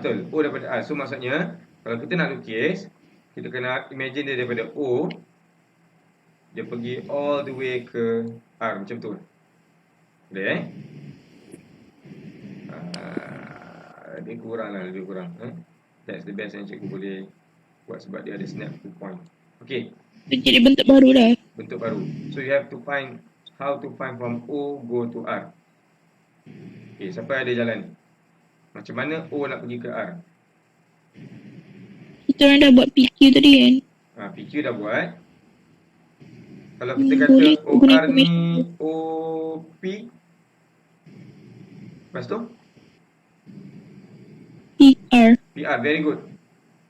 Betul. O daripada R. So maksudnya kalau kita nak lukis, kita kena imagine dia daripada O, dia pergi all the way ke R. Macam tu. Boleh dia kurang lah, lebih kurang That's the best yang cikgu boleh buat sebab dia ada snap to point. Okay, Jadi bentuk baru dah. bentuk baru. So you have to find how to find from O go to R. Okay, siapa ada jalan? Macam mana O nak pergi ke R? Kita orang dah buat PQ tadi kan? PQ dah buat. Kalau kita kata Boleh OR guna ni OP, lepas tu PR. PR, very good.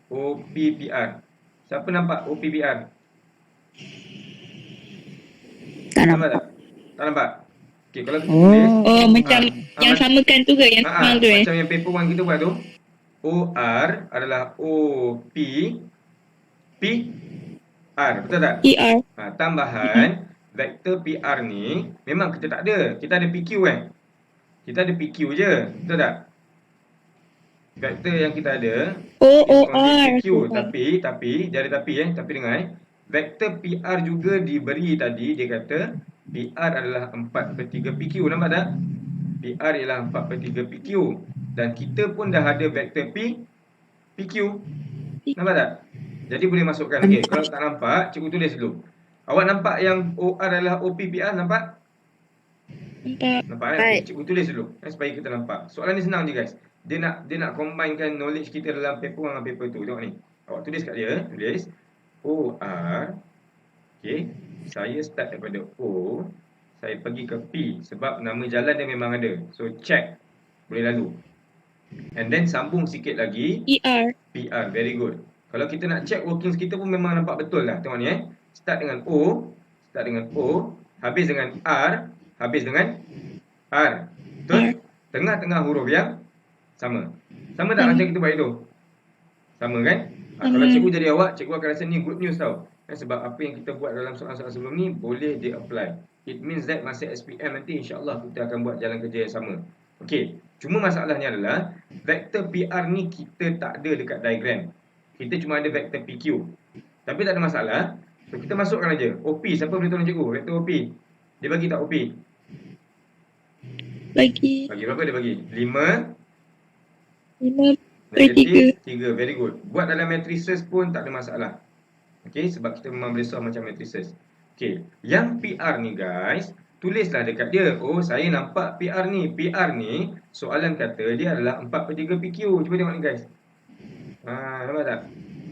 OPPR. Siapa nampak OPPR? Tak Nampak nampak. tak? Tak nampak? Okay, kalau kita tulis Oh, macam yang samakan tu ke? Yang small tu macam yang paper 1 kita buat tu, OR adalah OP PR, betul tak? PR. Tambahan vektor PR ni memang kita tak ada. Kita ada PQ kan? Kita ada PQ je, betul tak? Vektor yang kita ada O is only R. PQ, tapi dia ada tapi dengar vektor PR juga diberi tadi, dia kata PR adalah 4/3 PQ, nampak tak? PR ialah 4/3 PQ dan kita pun dah ada vektor PQ. Nampak tak? Jadi boleh masukkan. Okey, kalau tak nampak, cikgu tulis dulu. Awak nampak yang OR adalah OPPR, nampak? Nampak. Nampak kan? Okay, cikgu tulis dulu supaya kita nampak. Soalan ni senang je guys. Dia nak combinekan knowledge kita dalam paper 1 dengan paper 2. Tengok ni. Awak tulis kat dia, tulis OR. Okey, saya start daripada O, saya pergi ke P sebab nama jalan dia memang ada. So check. Boleh lalu. And then sambung sikit lagi ER. PR. Very good. Kalau kita nak check workings kita pun memang nampak betul lah. Tengok ni Start dengan O, habis dengan R, habis dengan R. Betul? Tengah-tengah huruf yang sama. Sama tak macam kita buat itu? Sama kan? Kalau cikgu jadi awak, cikgu akan rasa ni good news tau. Sebab apa yang kita buat dalam soalan-soalan sebelum ni boleh di-apply. It means that masa SPM nanti insya-Allah kita akan buat jalan kerja yang sama. Okey, cuma masalahnya adalah vektor PR ni kita tak ada dekat diagram. Kita cuma ada vektor PQ. Tapi tak ada masalah. So kita masukkan aja. OP, siapa boleh tolong cikgu? Vektor OP. Dia bagi tak OP? Bagi Bagi berapa dia bagi? 5 5/3. negatif 3. Very good. Buat dalam matrices pun tak ada masalah. Okey, sebab kita memang boleh solve macam matrices. Okey, yang PR ni guys, tulislah dekat dia. Oh, saya nampak PR ni. PR ni, soalan kata dia adalah 4/3 PQ. Cuba tengok ni guys. Nampak tak?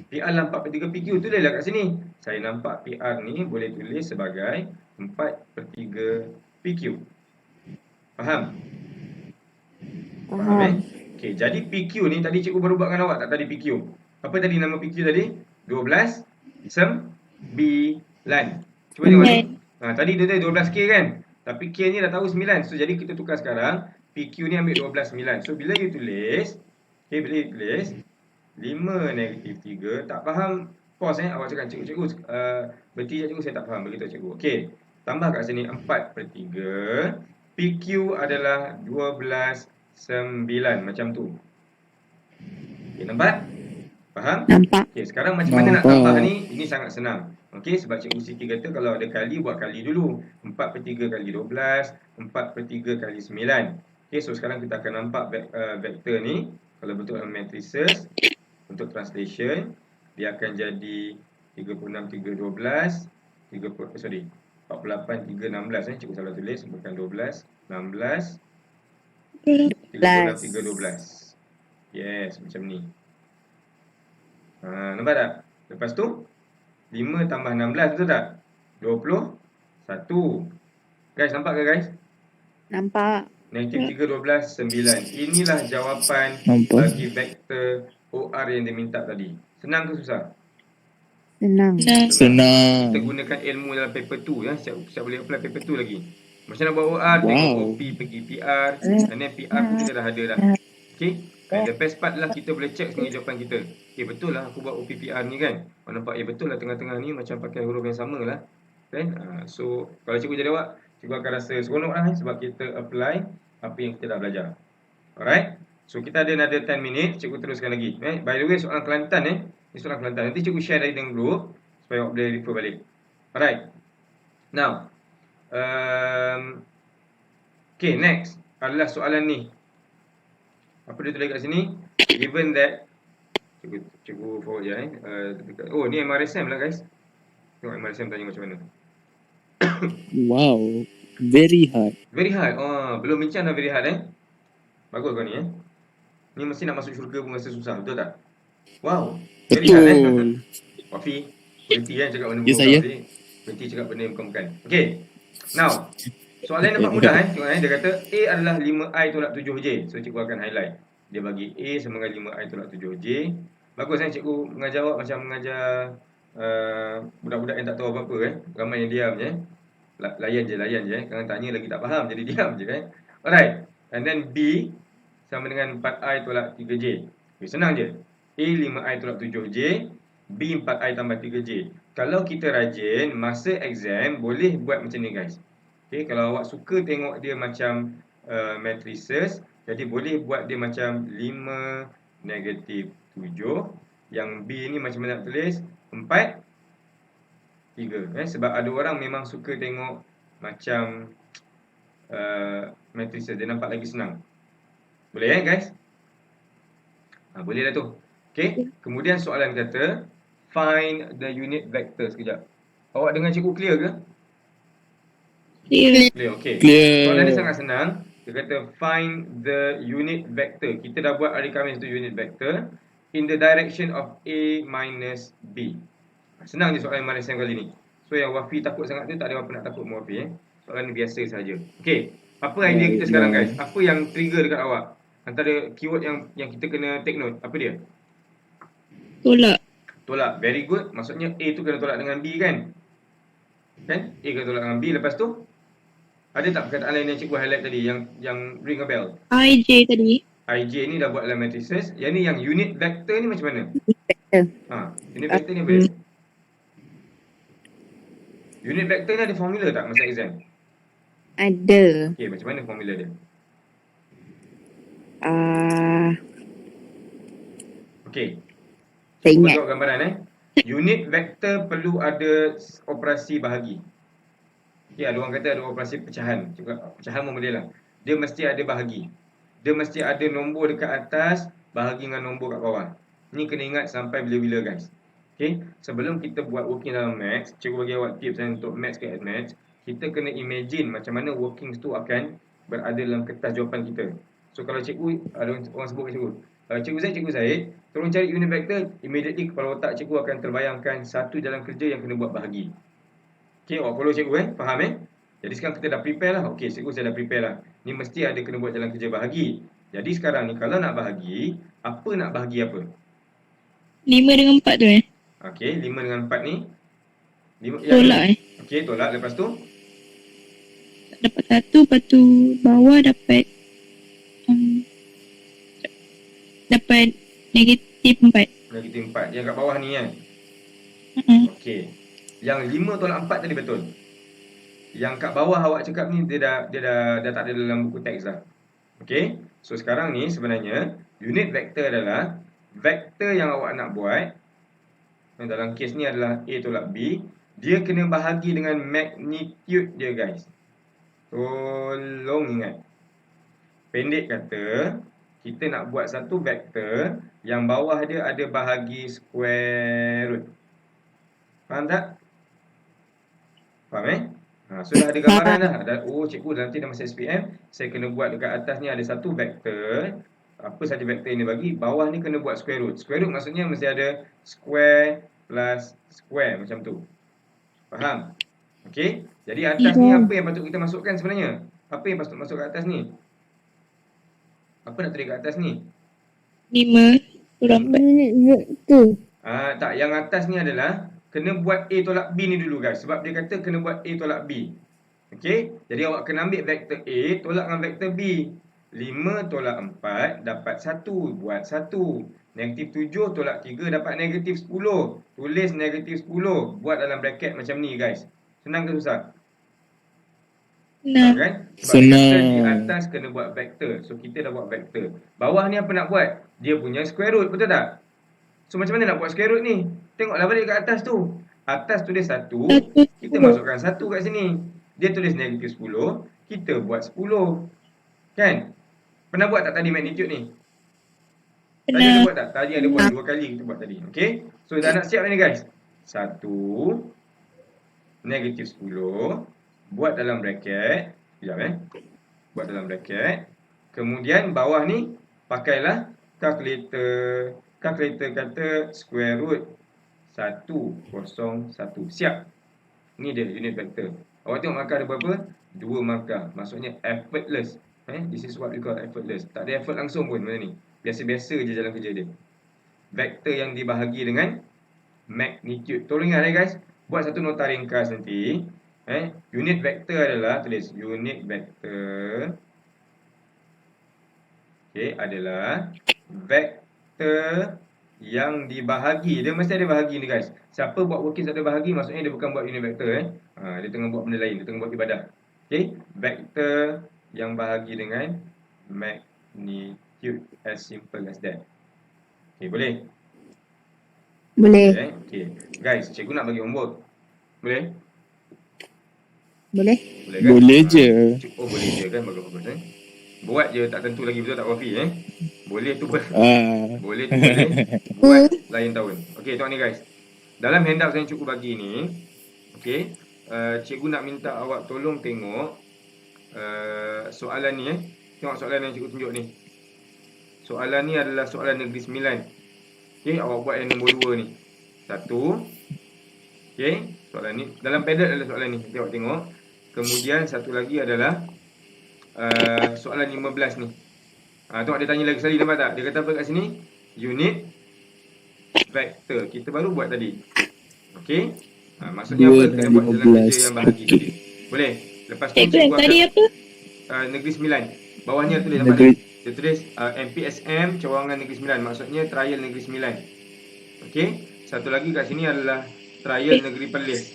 PR adalah 4/3 PQ. Tulislah kat sini. Saya nampak PR ni boleh tulis sebagai 4/3 PQ. Faham? Faham Okey, jadi PQ ni tadi cikgu baru buat dengan awak tak tadi PQ. Apa tadi nama PQ tadi? 12 9. Cuba tengok ni. Tadi dia tadi 12K kan? Tapi K ni dah tahu 9. So jadi kita tukar sekarang. PQ ni ambil 12 9. So bila you tulis, bila you tulis 5 negatif 3, tak faham pause awak cakap cikgu berarti cikgu saya tak faham, begitu cikgu. Okey, tambah kat sini 4/3. PQ adalah 12 9 macam tu. Okey, nampak? Faham? Nampak. Okey, sekarang macam mana nak tambah ni? Ini sangat senang. Okey, sebab cikgu Siti kata kalau ada kali buat kali dulu. 4/3 kali 12, 4/3 kali 9. Okey, so sekarang kita akan nampak vektor ni. Kalau bentuk dalam matrices untuk translation, dia akan jadi 36 3 12, 48 3 16 cikgu salah tulis, bukan 12, 16 36 3 12. Yes, macam ni. Nampak tak? Lepas tu 5 tambah 16 betul tak? 21. Guys, nampak ke guys? Nampak. Negatif 3 12 9. Inilah jawapan bagi vektor OR yang dia minta tadi. Senang ke susah? Senang. Senang. Kita gunakan ilmu dalam paper 2 ya. Siap boleh apply paper 2 lagi. Macam nak buat OR, tengok OP pergi PR, dan then PR pun kita dah ada dah. Okey. And the best part lah kita boleh check dengan jawapan kita. Betul lah aku buat OPPR ni kan. Nampak betul lah tengah-tengah ni macam pakai huruf yang sama lah. Kan? So kalau cikgu jadi awak, cikgu akan rasa seronok lah sebab kita apply apa yang kita dah belajar. Alright. So kita ada another 10 minit, cikgu teruskan lagi. By the way, soalan Kelantan ni soalan Kelantan. Nanti cikgu share dari dengan group supaya awak boleh refer balik. Alright. Now, okay, next adalah soalan ni. Apa dia tulis kat sini? Given that cikgu forward je oh, ni MRSM lah guys. Tengok MRSM tanya macam mana. Wow, very hard. Very hard. Belum bincang dah very hard Bagus kau ni Ni mesti nak masuk syurga pun rasa susah, betul tak? Wow, very hard Wafi, berhenti cakap benda saya. Berhenti cakap benda bukan-bukan. Okay, now soalan nampak mudah Tengok dia kata A adalah 5I tolak 7J. So cikgu akan highlight. Dia bagi A sama dengan 5I tolak 7J. Bagus cikgu mengajar awak macam mengajar budak-budak yang tak tahu apa-apa Ramai yang diam je. Layan je Kalau tanya lagi tak faham, jadi diam je kan. Alright. And then B sama dengan 4I tolak 3J. Okay, senang je. A 5I tolak 7J, B 4I tambah 3J. Kalau kita rajin, masa exam boleh buat macam ni guys. Okay, kalau awak suka tengok dia macam matrices. Jadi boleh buat dia macam 5, negatif 7. Yang B ni macam mana nak tulis? 4, 3. Sebab ada orang memang suka tengok macam matrices. Dia nampak lagi senang. Boleh guys? Boleh dah tu. Okay. Kemudian soalan kata, find the unit vector. Sekejap. Awak dengar cikgu clear ke? Clear. Clear, okay. Clear. Soalan ni sangat senang. Dia kata find the unit vector. Kita dah buat hari Khamis tu unit vector in the direction of A minus B. Senang je soalan Malaysia kali ni. So yang Wafi takut sangat tu tak ada apa nak takut dengan Wafi. Soalan ni biasa saja. Okay. Apa idea kita sekarang guys? Apa yang trigger dekat awak? Antara keyword yang kita kena take note. Apa dia? Tolak. Tolak. Very good. Maksudnya A tu kena tolak dengan B kan? Kan? A kena tolak dengan B. Lepas tu ada tak perkataan lain yang cikgu highlight tadi yang ring a bell? IJ tadi. IJ ni dah buat dalam matrices. Yang ni yang unit vector ni macam mana? Vector. Unit vector ni apa dia? Unit vector ni ada formula tak masa exam? Ada. Okay, macam mana formula dia? Okay. Tak Cuba ingat. tengok gambaran Unit vector perlu ada operasi bahagi. Okay, ada orang kata ada operasi pecahan. Pecahan pun boleh lah. Dia mesti ada bahagi. Dia mesti ada nombor dekat atas, bahagi dengan nombor kat bawah. Ni kena ingat sampai bila-bila guys. Okay, sebelum kita buat working dalam maths, cikgu bagi awak tips untuk maths ke admaths, kita kena imagine macam mana workings tu akan berada dalam kertas jawapan kita. So kalau cikgu, ada orang sebut kat cikgu, cikgu Zaid, tolong cari unit vector, immediately kepala otak cikgu akan terbayangkan satu jalan kerja yang kena buat bahagi. Okay, awak follow cikgu faham Jadi sekarang kita dah prepare lah. Okay, cikgu saya dah prepare lah. Ni mesti ada kena buat jalan kerja bahagi. Jadi sekarang ni kalau nak bahagi, apa nak bahagi apa? 5 dengan 4 tu Okay, 5 dengan 4 ni. Tolak Okay, tolak. Lepas tu? Dapat 1, lepas tu bawah dapat dapat negatif 4. Negatif 4. Yang kat bawah ni Okay. Yang 5 tolak 4 tadi betul. Yang kat bawah awak cakap ni dia dah tak ada dalam buku teks dah. Okay. So sekarang ni sebenarnya unit vector adalah vektor yang awak nak buat. Dalam kes ni adalah A tolak B. Dia kena bahagi dengan magnitude dia guys. Tolong ingat. Pendek kata, kita nak buat satu vektor yang bawah dia ada bahagi square root. Faham tak? Faham so dah ada gambaran dah. Oh cikgu nanti dalam masa SPM saya kena buat dekat atas ni ada satu vektor. Apa saja vektor ini bagi, bawah ni kena buat square root. Square root maksudnya mesti ada square plus square macam tu. Faham? Okey. Jadi atas ni apa yang patut kita masukkan sebenarnya? Apa yang patut masuk kat atas ni? Apa nak tulis kat atas ni? 5 tolak 4. Tak, yang atas ni adalah kena buat A tolak B ni dulu guys. Sebab dia kata kena buat A tolak B. Okey. Jadi awak kena ambil vektor A tolak dengan vektor B. 5 tolak 4 dapat 1. Buat 1. Negatif 7 tolak 3 dapat negatif 10. Tulis negatif 10. Buat dalam bracket macam ni guys. Senang ke susah? Senang. Kan? Sebab Senang. vektor di atas kena buat vektor. So kita dah buat vektor. Bawah ni apa nak buat? Dia punya square root, betul tak? So macam mana nak buat square root ni? Tengoklah balik kat atas tu. Atas tulis 1, kita masukkan 1 kat sini. Dia tulis negatif 10, kita buat 10. Kan? Pernah buat tak tadi magnitude ni? Tadi ada buat tak? Tadi ada buat 2 kali kita buat tadi. Okay? So dah nak siap ni guys. 1, negatif 10, buat dalam bracket. Sekejap buat dalam bracket. Kemudian bawah ni, pakailah calculator. Calculator kata square root 101. Siap. Ni dia unit vector. Awak tengok markah ada berapa? 2 markah. Maksudnya effortless. This is what we call effortless. Tak ada effort langsung pun benda ni. Biasa-biasa je jalan kerja dia. Vektor yang dibahagi dengan magnitude. Tolong ingat guys. Buat satu nota ringkas nanti. Unit vektor adalah, tulis unit vektor. Okay, adalah vektor yang dibahagi. Dia mesti ada bahagi ni guys. Siapa buat working tak ada bahagi, maksudnya dia bukan buat unit vektor. Dia tengah buat benda lain. Dia tengah buat ibadah. Okay, vektor yang bahagi dengan magnitude, as simple as that. Okay, boleh? Boleh. Okay. Guys, cikgu nak bagi homework. Boleh? Boleh. Boleh kan? Boleh je. Oh, boleh je kan? Bagus-bagus Buat je tak tentu lagi, betul tak Wafi Boleh tu boleh tu boleh. Buat lain tahun. Okey, tengok ni guys. Dalam handout yang cikgu bagi ni, okey, cikgu nak minta awak tolong tengok soalan ni Tengok soalan yang cikgu tunjuk ni. Soalan ni adalah soalan Negeri Sembilan. Okey, awak buat yang nombor 2 ni. 1. Okey, soalan ni dalam padlet adalah soalan ni. Tengok. Kemudian satu lagi adalah soalan 15 ni. Tengok dia tanya lagi sekali, nampak tak? Dia kata apa kat sini? Unit vektor. Kita baru buat tadi. Okey. Maksudnya apa? Kita buat dalam kerja yang bahagi tadi. Boleh? Lepas tu Cikgu yang tadi apa? Negeri Sembilan. Bawahnya tulis nampak tak? Dia tulis MPSM cawangan Negeri Sembilan. Maksudnya trial Negeri Sembilan. Okey. Satu lagi kat sini adalah trial Negeri Perlis.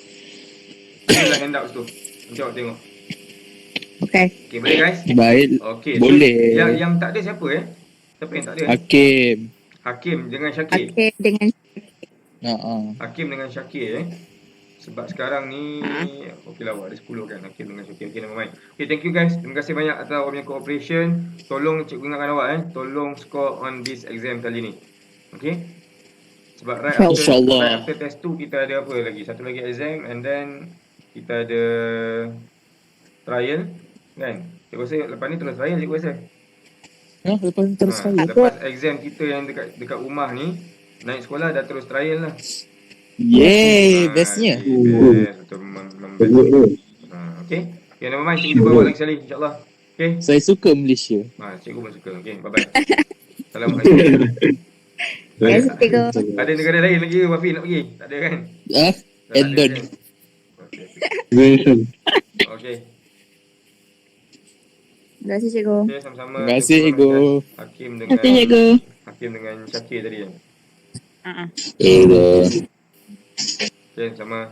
Inilah handout tu. Tengok. Okay. Okey, boleh guys? Baik. Okey. Boleh. So, yang tak ada siapa Siapa yang tak ada? Hakim dengan Syakir. Okay, dengan Hakim dengan Syakir Sebab sekarang ni okeylah awak ada 10 kan, Hakim dengan Syakir. Okey, never mind. Okey, thank you guys. Terima kasih banyak atas awak punya cooperation. Tolong cikgu ingatkan awak tolong score on this exam kali ni. Okey? Sebab right after test 2 kita ada apa lagi? Satu lagi exam and then kita ada trial kan? Cikgu rasa lepas ni terus trial cikgu rasa. Lepas ni terus trial. Lepas exam kita yang dekat rumah ni, naik sekolah dah terus trial lah. Yeay, bestnya. Best. Betul. Okay. Okay, never mind. Kita bawa lagi sekali insyaAllah. Okay. Saya suka Malaysia. Cikgu pun suka. Okay, bye-bye. Assalamualaikum. Terima kasih, cikgu. Ada negara lain lagi Wafi nak pergi? Tak ada kan? Endon. Okay. Terima kasih, cikgu. Okay, sama-sama. Terima kasih, cikgu. Hakim dengan Syakir tadi kan? Okay, Okay, sama.